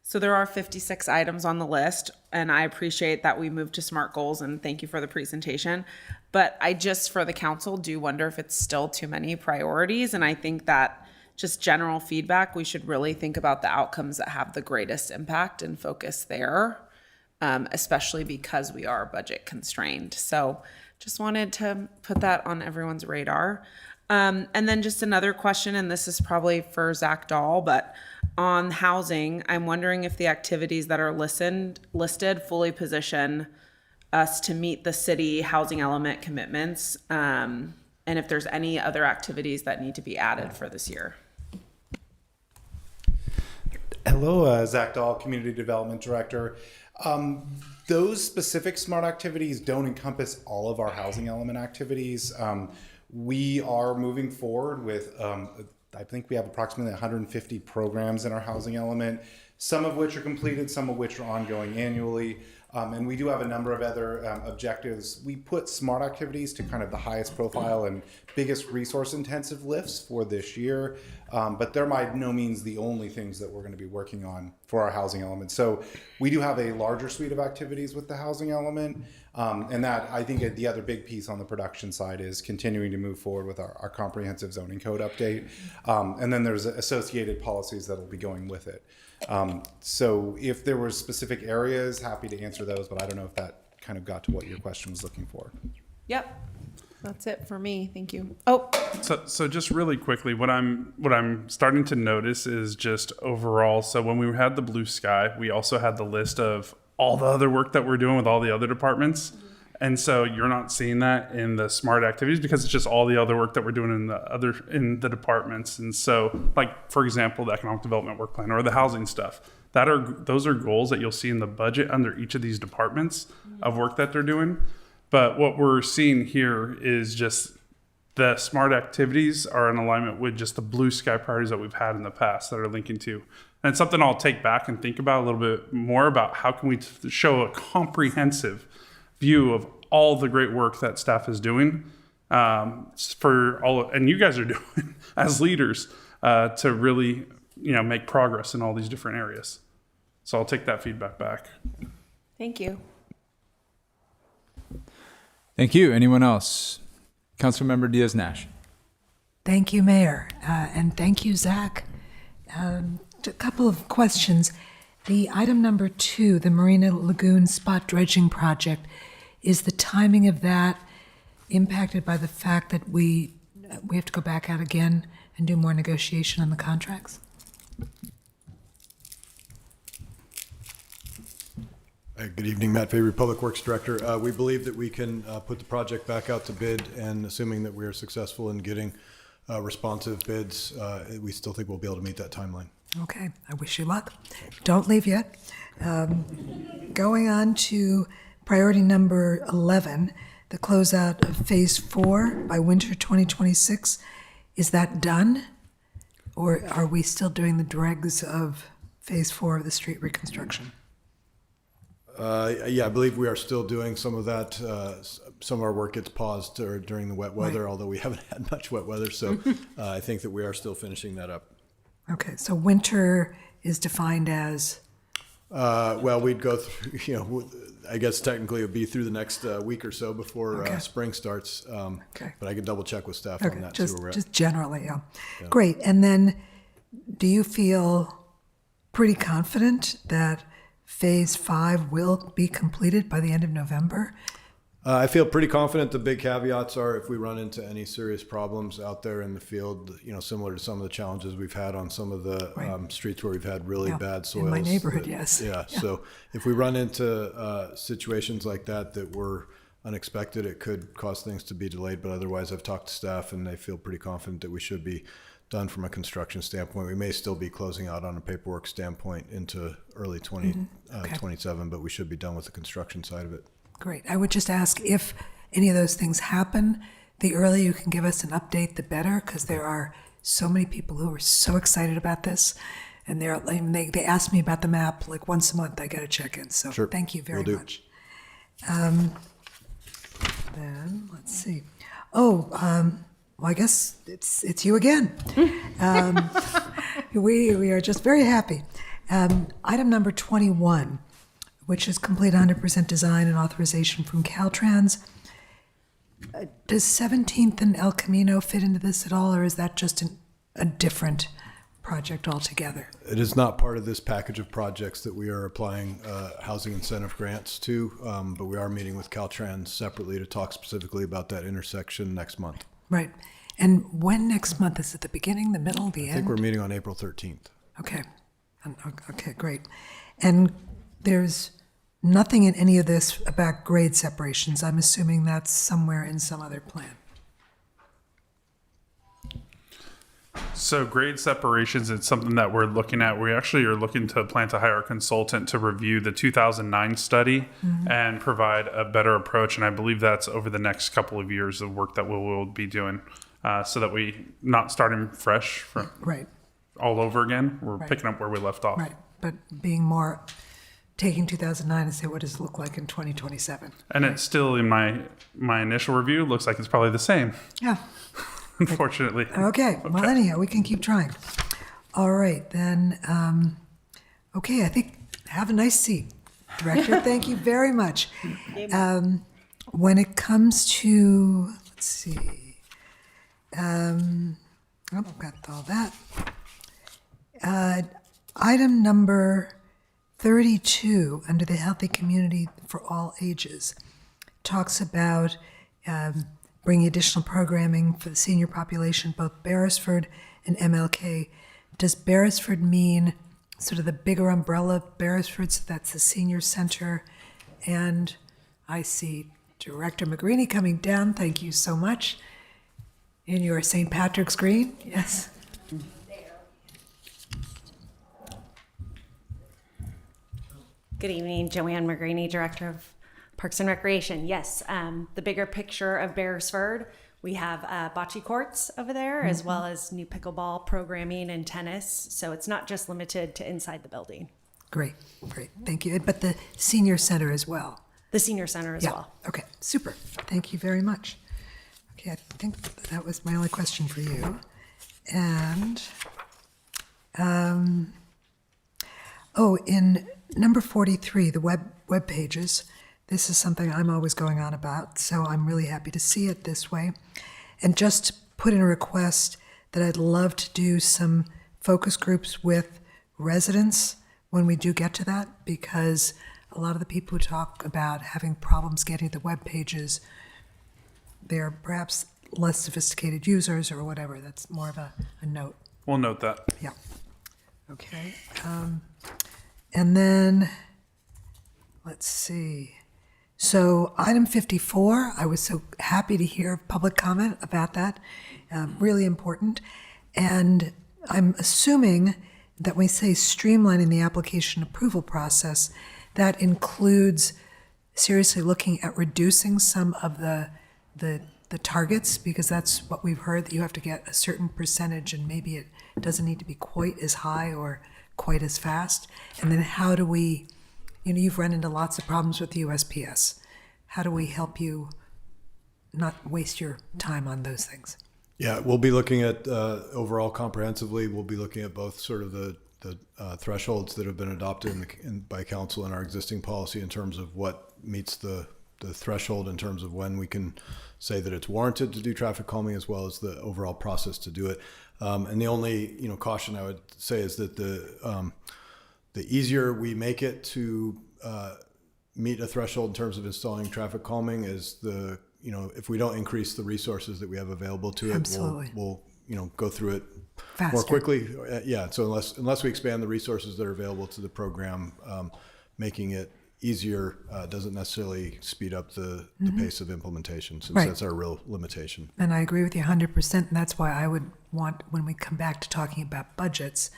so there are 56 items on the list, and I appreciate that we moved to SMART goals, and thank you for the presentation. But I just, for the council, do wonder if it's still too many priorities, and I think that just general feedback, we should really think about the outcomes that have the greatest impact and focus there, especially because we are budget constrained. So just wanted to put that on everyone's radar. And then just another question, and this is probably for Zach Dahl, but on housing, I'm wondering if the activities that are listed fully position us to meet the city housing element commitments, and if there's any other activities that need to be added for this year. Hello, Zach Dahl, Community Development Director. Those specific SMART activities don't encompass all of our housing element activities. We are moving forward with, I think we have approximately 150 programs in our housing element, some of which are completed, some of which are ongoing annually. And we do have a number of other objectives. We put SMART activities to kind of the highest profile and biggest resource intensive lifts for this year. But they're by no means the only things that we're going to be working on for our housing element. So we do have a larger suite of activities with the housing element. And that, I think, the other big piece on the production side is continuing to move forward with our comprehensive zoning code update. And then there's associated policies that will be going with it. So if there were specific areas, happy to answer those, but I don't know if that kind of got to what your question was looking for. Yep. That's it for me. Thank you. Oh, So just really quickly, what I'm starting to notice is just overall. So when we had the blue sky, we also had the list of all the other work that we're doing with all the other departments. And so you're not seeing that in the SMART activities because it's just all the other work that we're doing in the departments. And so, like, for example, the economic development work plan or the housing stuff, those are goals that you'll see in the budget under each of these departments of work that they're doing. But what we're seeing here is just the SMART activities are in alignment with just the blue sky priorities that we've had in the past that are linking to. And it's something I'll take back and think about a little bit more about how can we show a comprehensive view of all the great work that staff is doing for all, and you guys are doing as leaders to really, make progress in all these different areas. So I'll take that feedback back. thank you. Thank you. Anyone else? Councilmember Diaz-Nash. Thank you, Mayor, and thank you, Zach. A couple of questions. The item number 2, the Marina Lagoon Spot Dredging Project, is the timing of that impacted by the fact that we have to go back out again and do more negotiation on the contracts? Good evening, Matt Fabry, Public Works Director. We believe that we can put the project back out to bid, and assuming that we are successful in getting responsive bids, we still think we'll be able to meet that timeline. Okay, I wish you luck. Don't leave yet. Going on to priority number 11, the closeout of Phase 4 by winter 2026. Is that done? Or are we still doing the dregs of Phase 4 of the street reconstruction? Yeah, I believe we are still doing some of that. Some of our work gets paused during the wet weather, Right. although we haven't had much wet weather. So I think that we are still finishing that up. Okay, so winter is defined as, Well, we'd go through, I guess technically it would be through the next week or so before Okay. spring starts. Okay. But I can double check with staff okay, on that, just, see where we're at. just generally, yeah. Great, and then do you feel pretty confident that Phase 5 will be completed by the end of November? I feel pretty confident. The big caveats are if we run into any serious problems out there in the field, similar to some of the challenges we've had on some of the Right. streets where we've had really Yeah, bad in soils. my neighborhood, yes. Yeah. So if we run into situations like that were unexpected, it could cause things to be delayed. But otherwise, I've talked to staff and they feel pretty confident that we should be done from a construction standpoint. We may still be closing out on a paperwork standpoint into early 2027, but we should be done with the construction side of it. Great. I would just ask if any of those things happen, the earlier you can give us an update, the better, because there are so many people who are so excited about this. And they ask me about the map like once a month. I got to check in. So Sure. thank you very Will do. much. Then let's see. Well, I guess it's you again. We are just very happy. Item number 21, which is complete 100% design and authorization from Caltrans. Does 17th and El Camino fit into this at all, or is that just a different project altogether? It is not part of this package of projects that we are applying housing incentive grants to, but we are meeting with Caltrans separately to talk specifically about that intersection next month. Right. And when next month? Is it the beginning, the middle, the I end? think we're meeting on April 13th. Okay. Okay, great. And there's nothing in any of this about grade separations. I'm assuming that's somewhere in some other plan. So grade separations, it's something that we're looking at. We actually are looking to plan to hire a consultant to review the 2009 study and provide a better approach. And I believe that's over the next couple of years of work that we'll be doing so that we not starting fresh from Right, all over again. We're Right. picking up where we left off. right. But being more, taking 2009 and say, what does it look like in 2027? And it's still in my initial review, looks like it's probably the same, Yeah. unfortunately. Okay, well, anyhow, we can keep trying. All right, then, okay, I think, have a nice seat. Director, thank you very much. When it comes to, let's see, I've got all that. Item number 32, under the Healthy Community for All Ages, talks about bringing additional programming for the senior population, both Beresford and MLK. Does Beresford mean sort of the bigger umbrella of Beresford, so that's the senior center? And I see Director McGreeny coming down, thank you so much. In your St. Patrick's Green, yes. Good evening, Joanne McGreeny, Director of Parks and Recreation. Yes, the bigger picture of Beresford, we have bocce courts over there, as well as new pickleball programming and tennis. So it's not just limited to inside the building. Great, great, thank you. But the senior center as well. The senior center as well. Okay, super. Thank you very much. Okay, I think that was my only question for you. And, in number 43, the web pages, this is something I'm always going on about, so I'm really happy to see it this way. And just put in a request that I'd love to do some focus groups with residents when we do get to that, because a lot of the people who talk about having problems getting the web pages, they're perhaps less sophisticated users or whatever. That's more of a note. We'll note that. Yeah. Okay. And then, let's see. So item 54, I was so happy to hear public comment about that. Really important. And I'm assuming that when we say streamlining the application approval process, that includes seriously looking at reducing some of the targets, because that's what we've heard, that you have to get a certain percentage and maybe it doesn't need to be quite as high or quite as fast. And then how do we, you've run into lots of problems with the USPS. How do we help you not waste your time on those things? Yeah, we'll be looking at overall comprehensively. We'll be looking at both sort of the thresholds that have been adopted by council in our existing policy in terms of what meets the threshold in terms of when we can say that it's warranted to do traffic calming, as well as the overall process to do it. And the only caution I would say is that the easier we make it to meet a threshold in terms of installing traffic calming is if we don't increase the resources that we have available to it, Absolutely. we'll go through it Faster. more quickly. Yeah. So unless we expand the resources that are available to the program, making it easier doesn't necessarily speed up the pace of implementation, since Right. that's our real limitation. And I agree with you 100%, and that's why I would want, when we come back to talking about budgets,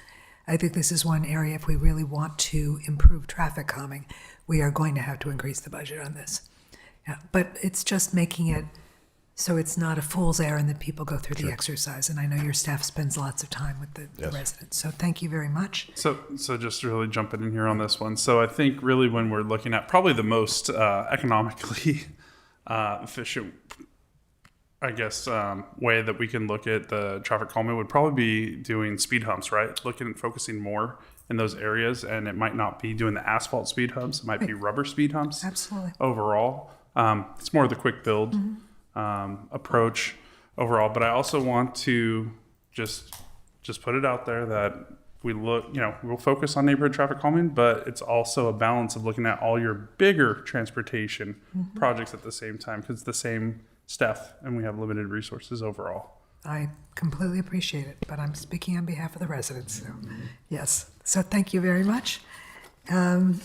I think this is one area, if we really want to improve traffic calming, we are going to have to increase the budget on this. Yeah, but it's just making it so it's not a fool's errand that people go through the exercise. And I know your staff spends lots of time with the Yes. residents. So thank you very much. So just really jumping in here on this one. So I think really when we're looking at probably the most economically efficient, I guess, way that we can look at the traffic calming would probably be doing speed humps, right? Looking at focusing more in those areas, and it might not be doing the asphalt speed humps. It might be rubber speed humps. Absolutely. Overall, it's more of the quick build approach overall. But I also want to just put it out there that we we'll focus on neighborhood traffic calming, but it's also a balance of looking at all your bigger transportation projects at the same time, because it's the same staff and we have limited resources overall. I completely appreciate it, but I'm speaking on behalf of the residents. So, yes. So thank you very much. And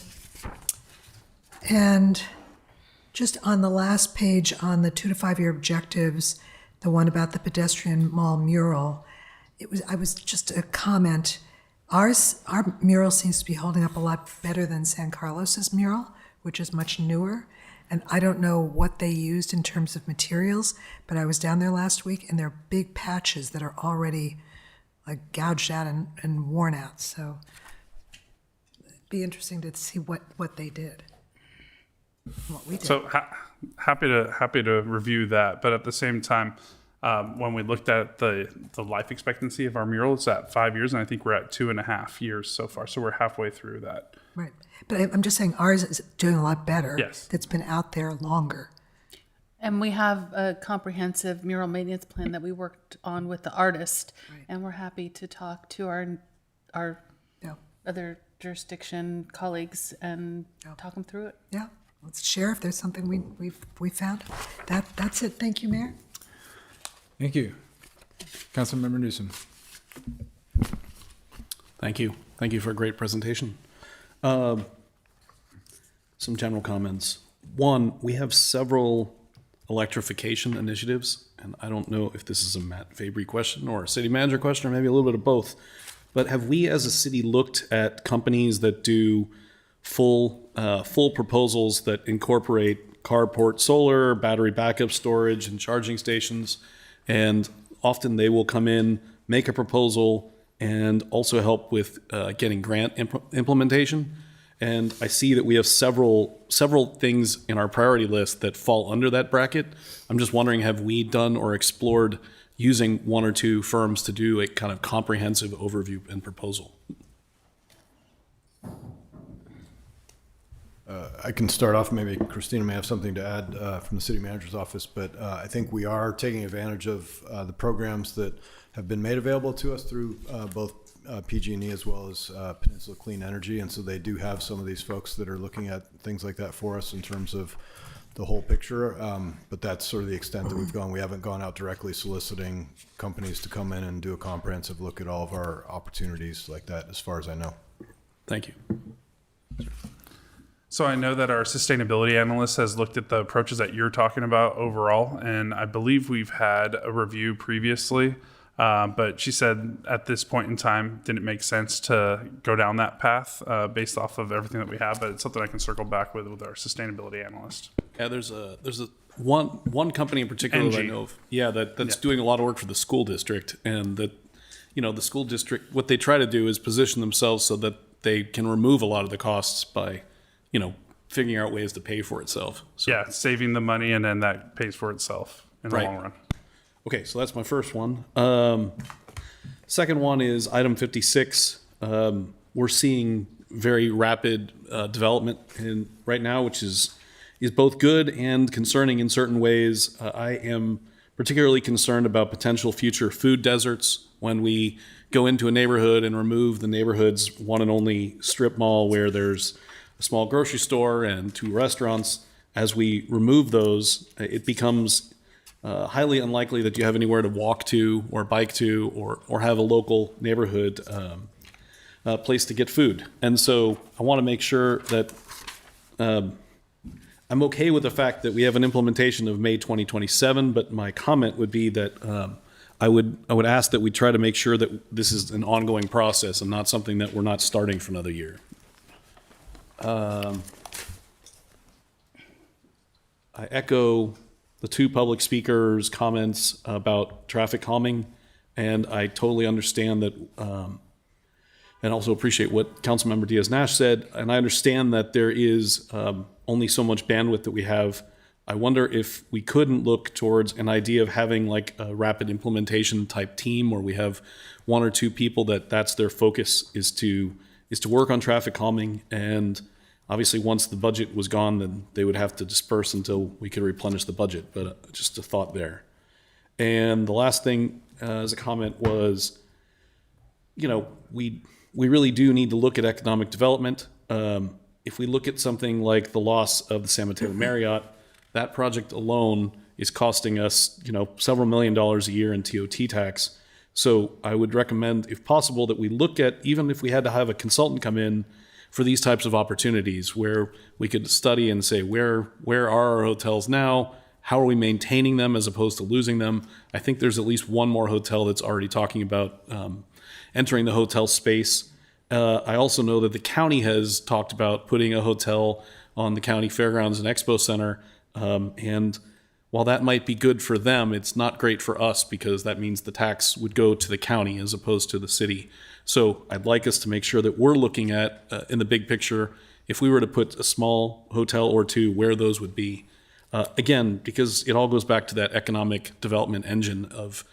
just on the last page on the 2 to 5 year objectives, the one about the pedestrian mall mural, I was just a comment. Our mural seems to be holding up a lot better than San Carlos's mural, which is much newer. And I don't know what they used in terms of materials, but I was down there last week and there are big patches that are already like gouged out and worn out. So it'd be interesting to see what they did. What we did. So happy to review that, but at the same time, when we looked at the life expectancy of our mural, it's at 5 years, and I think we're at 2.5 years so far. So we're halfway through that. Right, but I'm just saying ours is doing a lot better. Yes. That's been out there longer. And we have a comprehensive mural maintenance plan that we worked on with the artist, and we're happy to talk to our other jurisdiction colleagues and talk them through it. Yeah, let's share if there's something we found. That's it. Thank you, Mayor. Thank you. Councilmember Newsom. Thank you. Thank you for a great presentation. Some general comments. One, we have several electrification initiatives, and I don't know if this is a Matt Fabry question or a city manager question, or maybe a little bit of both. But have we as a city looked at companies that do full proposals that incorporate carport solar, battery backup storage, and charging stations? And often they will come in, make a proposal, and also help with getting grant implementation. And I see that we have several things in our priority list that fall under that bracket. I'm just wondering, have we done or explored using one or two firms to do a kind of comprehensive overview and proposal? I can start off. Maybe Christina may have something to add from the city manager's office, but I think we are taking advantage of the programs that have been made available to us through both PG&E as well as Peninsula Clean Energy. And so they do have some of these folks that are looking at things like that for us in terms of the whole picture. But that's sort of the extent that we've gone. We haven't gone out directly soliciting companies to come in and do a comprehensive look at all of our opportunities like that, as far as I know. Thank you. So I know that our sustainability analyst has looked at the approaches that you're talking about overall, and I believe we've had a review previously, but she said at this point in time, didn't make sense to go down that path based off of everything that we have, but it's something I can circle back with our sustainability analyst. Yeah, there's a one company in particular that I know of. Yeah, that's doing a lot of work for the school district, and that, you know, the school district, what they try to do is position themselves so that they can remove a lot of the costs by, you know, figuring out ways to pay for itself. So, Yeah, saving the money, and then that pays for itself in the Right. long run. Okay, so that's my first one. Second one is item 56. We're seeing very rapid development right now, which is both good and concerning in certain ways. I am particularly concerned about potential future food deserts when we go into a neighborhood and remove the neighborhood's one and only strip mall where there's a small grocery store and 2 restaurants. As we remove those, it becomes highly unlikely that you have anywhere to walk to or bike to or have a local neighborhood place to get food. And so I want to make sure that I'm okay with the fact that we have an implementation of May 2027, but my comment would be that I would ask that we try to make sure that this is an ongoing process and not something that we're not starting for another year. I echo the 2 public speakers' comments about traffic calming, and I totally understand that, and also appreciate what Councilmember Diaz-Nash said, and I understand that there is only so much bandwidth that we have. I wonder if we couldn't look towards an idea of having like a rapid implementation type team where we have 1 or 2 people that's their focus is to work on traffic calming, and obviously once the budget was gone, then they would have to disperse until we could replenish the budget, but just a thought there. And the last thing as a comment was, you know, we really do need to look at economic development. If we look at something like the loss of the San Mateo Marriott, that project alone is costing us, you know, several $1 million a year in TOT tax. So I would recommend, if possible, that we look at, even if we had to have a consultant come in for these types of opportunities, where we could study and say, where are our hotels now? How are we maintaining them as opposed to losing them? I think there's at least one more hotel that's already talking about entering the hotel space. I also know that the county has talked about putting a hotel on the county fairgrounds and expo center. And while that might be good for them, it's not great for us because that means the tax would go to the county as opposed to the city. So I'd like us to make sure that we're looking at, in the big picture, if we were to put a small hotel or 2, where those would be. Again, because it all goes back to that economic development engine of,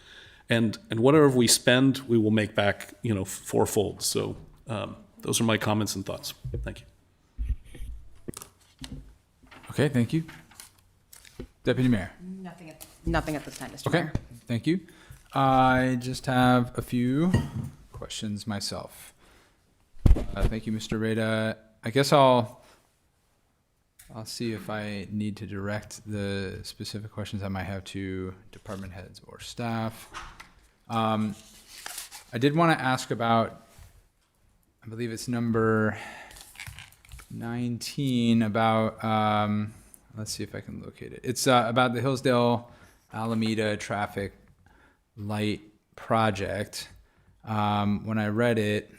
and whatever we spend, we will make back, you know, 4-fold. So those are my comments and thoughts. Thank you. Okay, thank you. Deputy Mayor. Nothing at this time, Mr. Okay, Mayor. thank you. I just have a few questions myself. Thank you, Mr. Rada. I guess I'll see if I need to direct the specific questions I might have to department heads or staff. I did want to ask about, I believe it's number 19, about, let's see if I can locate it. It's about the Hillsdale Alameda traffic light project. When I read it,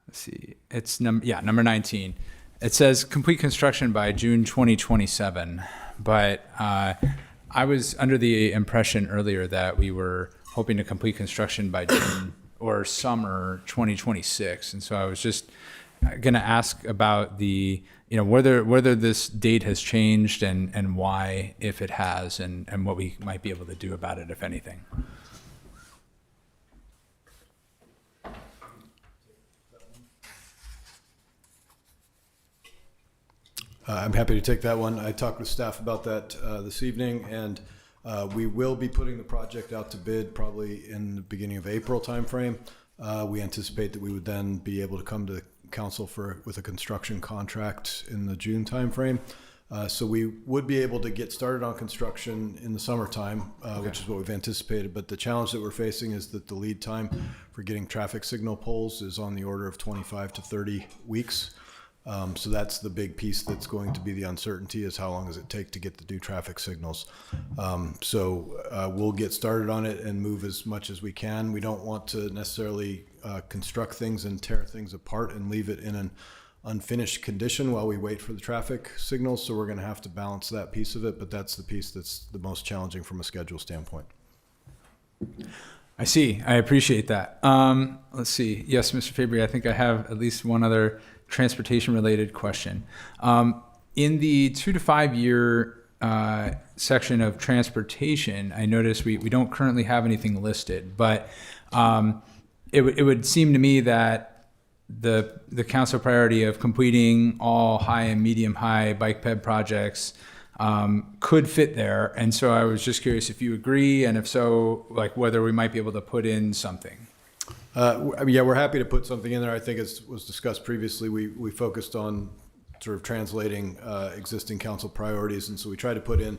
let's see, it's number 19. It says complete construction by June 2027, but I was under the impression earlier that we were hoping to complete construction by June or summer 2026, and so I was just going to ask about the, you know, whether this date has changed and why, if it has, and what we might be able to do about it, if anything. I'm happy to take that one. I talked with staff about that this evening, and we will be putting the project out to bid probably in the beginning of April timeframe. We anticipate that we would then be able to come to council with a construction contract in the June timeframe. So we would be able to get started on construction in the summertime, which is what we've anticipated. But the challenge that we're facing is that the lead time for getting traffic signal poles is on the order of 25 to 30 weeks. So that's the big piece that's going to be the uncertainty, is how long does it take to get the new traffic signals. So we'll get started on it and move as much as we can. We don't want to necessarily construct things and tear things apart and leave it in an unfinished condition while we wait for the traffic signals. So we're going to have to balance that piece of it, but that's the piece that's the most challenging from a schedule standpoint. I see. I appreciate that. Let's see. Yes, Mr. Fabry, I think I have at least one other transportation related question. In the 2 to 5 year section of transportation, I noticed we don't currently have anything listed, but it would seem to me that the council priority of completing all high and medium high bike ped projects could fit there. And so I was just curious if you agree, and if so, like whether we might be able to put in something. Yeah, we're happy to put something in there. I think, as was discussed previously, we focused on sort of translating existing council priorities. And so we try to put in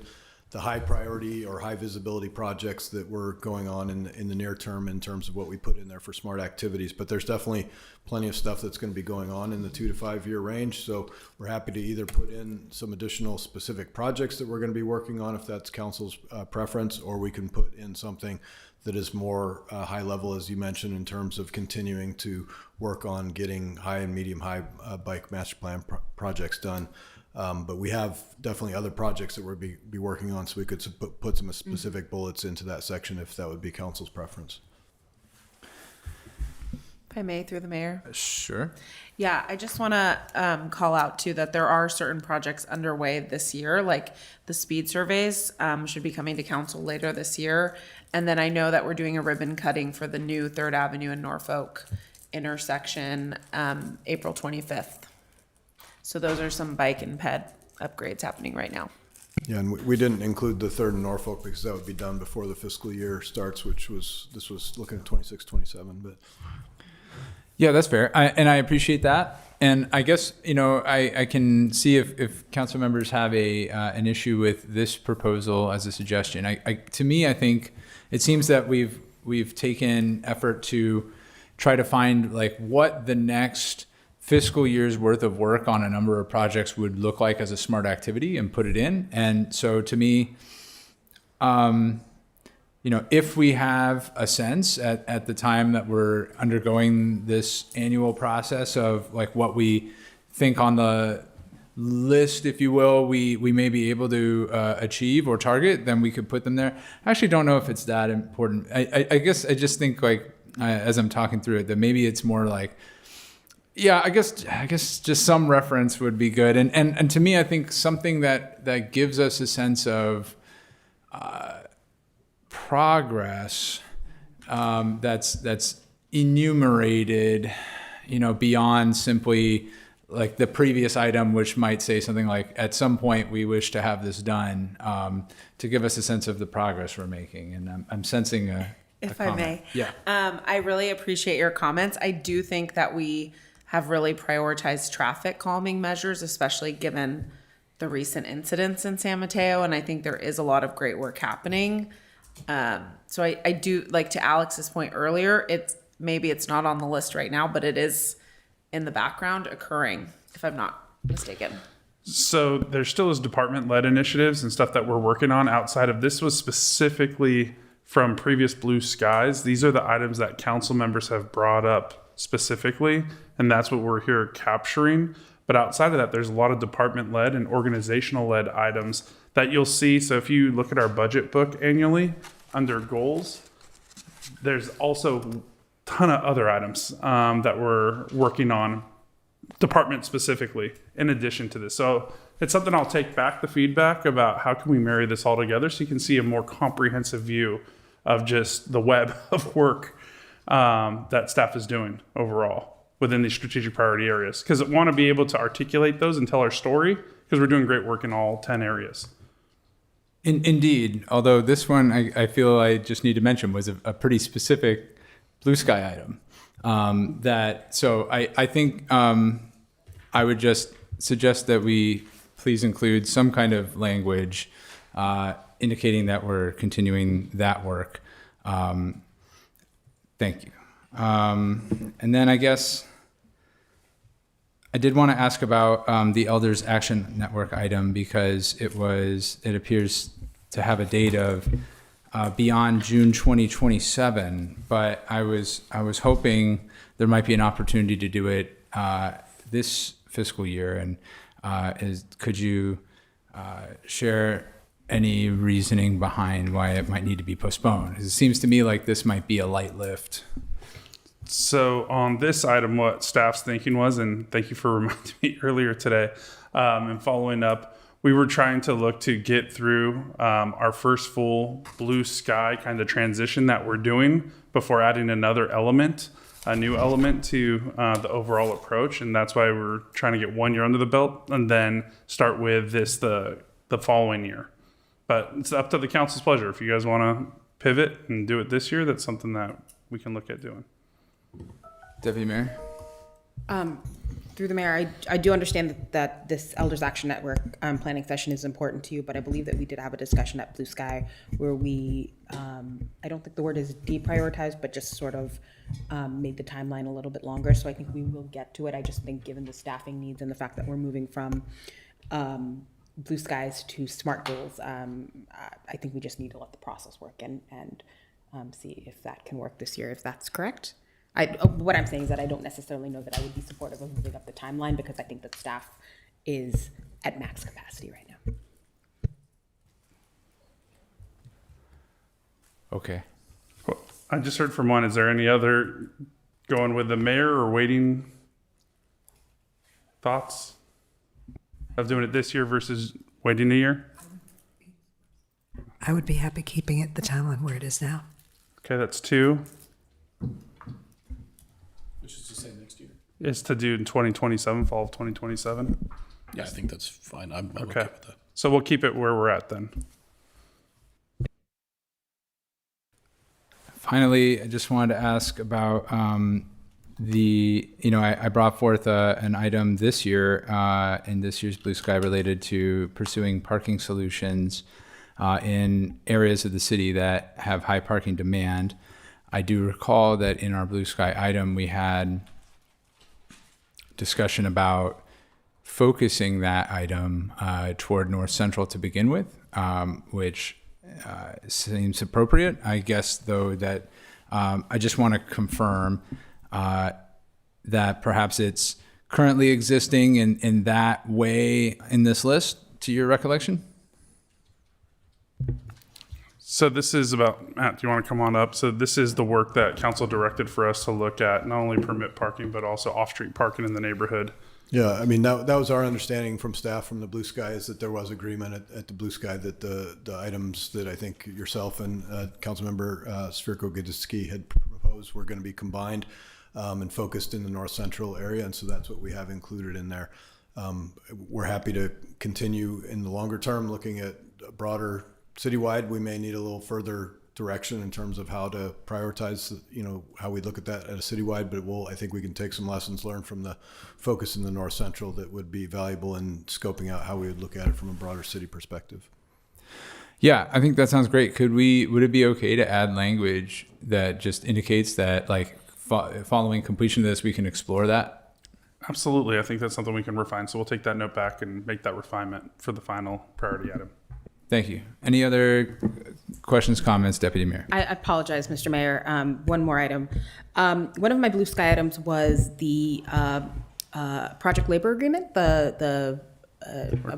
the high priority or high visibility projects that were going on in the near term in terms of what we put in there for smart activities. But there's definitely plenty of stuff that's going to be going on in the 2 to 5 year range. So we're happy to either put in some additional specific projects that we're going to be working on, if that's council's preference, or we can put in something that is more high level, as you mentioned, in terms of continuing to work on getting high and medium high bike master plan projects done. But we have definitely other projects that we'll be working on, so we could put some specific bullets into that section if that would be council's preference. If I may, through the mayor. Sure. Yeah, I just want to call out too that there are certain projects underway this year, like the speed surveys should be coming to council later this year. And then I know that we're doing a ribbon cutting for the new 3rd Avenue and Norfolk intersection April 25th. So those are some bike and ped upgrades happening right now. Yeah, and we didn't include the 3rd and Norfolk because that would be done before the fiscal year starts, this was looking at 26, 27, but. Yeah, that's fair. And I appreciate that. And I guess, I can see if council members have an issue with this proposal as a suggestion. To me, I think it seems that we've taken effort to try to find like what the next fiscal year's worth of work on a number of projects would look like as a smart activity and put it in. And so to me, if we have a sense at the time that we're undergoing this annual process of like what we think on the list, if you will, we may be able to achieve or target, then we could put them there. I actually don't know if it's that important. I guess I just think like, as I'm talking through it, that maybe it's more like, yeah, I guess just some reference would be good. And to me, I think something that gives us a sense of progress that's enumerated, beyond simply like the previous item, which might say something like, at some point we wish to have this done, to give us a sense of the progress we're making. And I'm sensing if I may. Yeah. I really appreciate your comments. I do think that we have really prioritized traffic calming measures, especially given the recent incidents in San Mateo. And I think there is a lot of great work happening. So I do, like to Alex's point earlier, maybe it's not on the list right now, but it is in the background occurring, if I'm not mistaken. So there still is department-led initiatives and stuff that we're working on outside of this. Was specifically from previous Blue Skies. These are the items that council members have brought up specifically, and that's what we're here capturing. But outside of that, there's a lot of department-led and organizational-led items that you'll see. So if you look at our budget book annually under goals, there's also a ton of other items that we're working on department specifically in addition to this. So it's something I'll take back, the feedback about how can we marry this all together so you can see a more comprehensive view of just the web of work that staff is doing overall within these strategic priority areas. Because I want to be able to articulate those and tell our story because we're doing great work in all 10 areas. Indeed, although this one I feel I just need to mention was a pretty specific blue sky item. I think I would just suggest that we please include some kind of language indicating that we're continuing that work. Thank you. And then I guess I did want to ask about the Elders Action Network item because it appears to have a date of beyond June 2027, but I was hoping there might be an opportunity to do it this fiscal year. And could you share any reasoning behind why it might need to be postponed? 'Cause it seems to me like this might be a light lift. So on this item, what staff's thinking was, and thank you for reminding me earlier today, and following up, we were trying to look to get through our first full blue sky kind of transition that we're doing before adding another element, a new element to the overall approach. And that's why we're trying to get 1 year under the belt and then start with this the following year. But it's up to the council's pleasure. If you guys want to pivot and do it this year, that's something that we can look at doing. Deputy Mayor? Through the mayor, I do understand that this Elders Action Network planning session is important to you, but I believe that we did have a discussion at Blue Sky where we, I don't think the word is deprioritized, but just sort of made the timeline a little bit longer. So I think we will get to it. I just think given the staffing needs and the fact that we're moving from blue skies to SMART goals, I think we just need to let the process work and see if that can work this year, if that's correct. What I'm saying is that I don't necessarily know that I would be supportive of moving up the timeline because I think that staff is at max capacity right now. Okay. Well, I just heard from one. Is there any other going with the mayor or waiting thoughts of doing it this year versus waiting a year? I would be happy keeping it the timeline where it is now. Okay, that's 2. Which is to say next year. Is to do in 2027, fall of 2027. Yeah, I think that's fine. I'm okay with that. So we'll keep it where we're at then. Finally, I just wanted to ask about I brought forth an item this year in this year's Blue Sky related to pursuing parking solutions in areas of the city that have high parking demand. I do recall that in our Blue Sky item, we had discussion about focusing that item toward North Central to begin with, which seems appropriate. I guess, though, that I just want to confirm that perhaps it's currently existing in that way in this list, to your recollection? So this is about, Matt, do you want to come on up? So this is the work that council directed for us to look at, not only permit parking, but also off-street parking in the neighborhood. Yeah, I mean, that was our understanding from staff from the Blue Sky is that there was agreement at the Blue Sky that the items that I think yourself and Councilmember Svirko Gidisky had proposed were going to be combined and focused in the North Central area. And so that's what we have included in there. We're happy to continue in the longer term looking at a broader citywide. We may need a little further direction in terms of how to prioritize, how we look at that at a citywide, but I think we can take some lessons learned from the focus in the North Central that would be valuable in scoping out how we would look at it from a broader city perspective. Yeah, I think that sounds great. Would it be okay to add language that just indicates that following completion of this, we can explore that? Absolutely. I think that's something we can refine. So we'll take that note back and make that refinement for the final priority item. Thank you. Any other questions, comments, Deputy Mayor? I apologize, Mr. Mayor. One more item. One of my Blue Sky items was the project labor agreement, the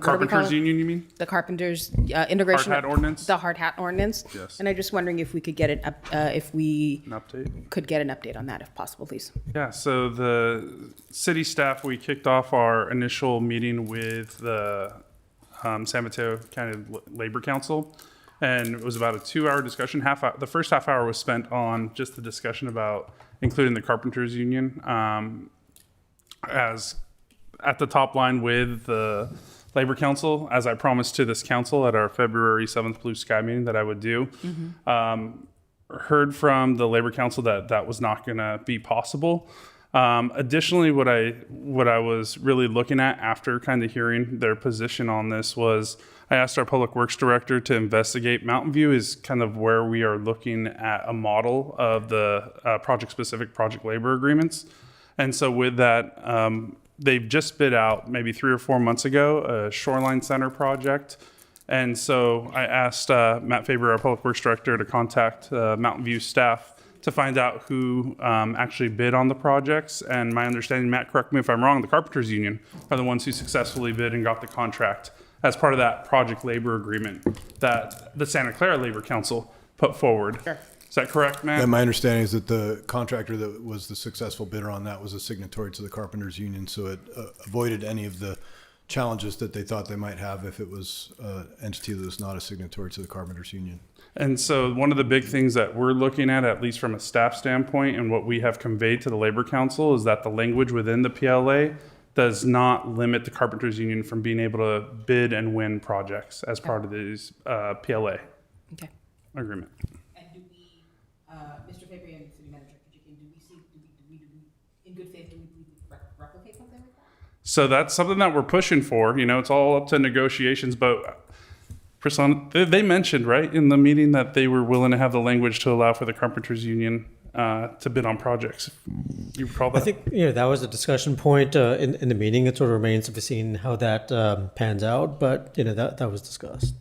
Carpenters Union, you mean? The Carpenters integration. Hard hat ordinance? The hard hat ordinance. Yes. And I'm just wondering if we could get an update. Could get an update on that if possible, please. Yeah, so the city staff, we kicked off our initial meeting with the San Mateo County Labor Council, and it was about a 2-hour discussion. The first half hour was spent on just the discussion about including the Carpenters Union as at the top line with the Labor Council, as I promised to this council at our February 7th Blue Sky meeting that I would do. Heard from the Labor Council that that was not going to be possible. Additionally, what I was really looking at after kind of hearing their position on this was I asked our Public Works Director to investigate. Mountain View is kind of where we are looking at a model of the project-specific project labor agreements. And so with that, they've just bid out maybe 3 or 4 months ago a Shoreline Center project. And so I asked Matt Faber, our Public Works Director, to contact Mountain View staff to find out who actually bid on the projects. And my understanding, Matt, correct me if I'm wrong, the Carpenters Union are the ones who successfully bid and got the contract as part of that project labor agreement that the Santa Clara Labor Council put forward. Sure. Is that correct, Matt? And my understanding is that the contractor that was the successful bidder on that was a signatory to the Carpenters Union, so it avoided any of the challenges that they thought they might have if it was an entity that was not a signatory to the Carpenters Union. And so one of the big things that we're looking at least from a staff standpoint, and what we have conveyed to the Labor Council, is that the language within the PLA does not limit the Carpenters Union from being able to bid and win projects as part of these PLA agreement. And do we, Mr. Faber and City Manager, do we, in good faith, do we replicate something like that? So that's something that we're pushing for. You know, it's all up to negotiations, but Priscilla, they mentioned, right, in the meeting that they were willing to have the language to allow for the Carpenters Union to bid on projects. You recall that? I think that was a discussion point in the meeting. It sort of remains to be seen how that pans out, but that was discussed.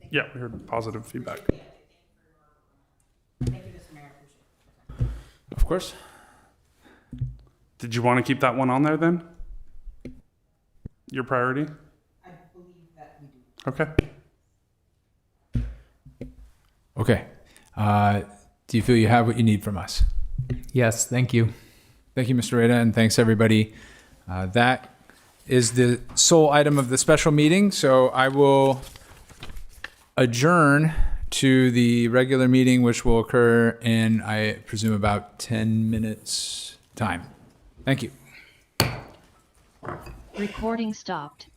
Yeah, we heard positive feedback. Thank you, Mr. Mayor. I appreciate it. Of course. Did you want to keep that one on there then? Your priority? I believe that we do. Okay. Okay. Do you feel you have what you need from us? Yes, thank you. Thank you, Mr. Reda, and thanks everybody. That is the sole item of the special meeting, so I will adjourn to the regular meeting, which will occur in, I presume, about 10 minutes time. Thank you. Recording stopped.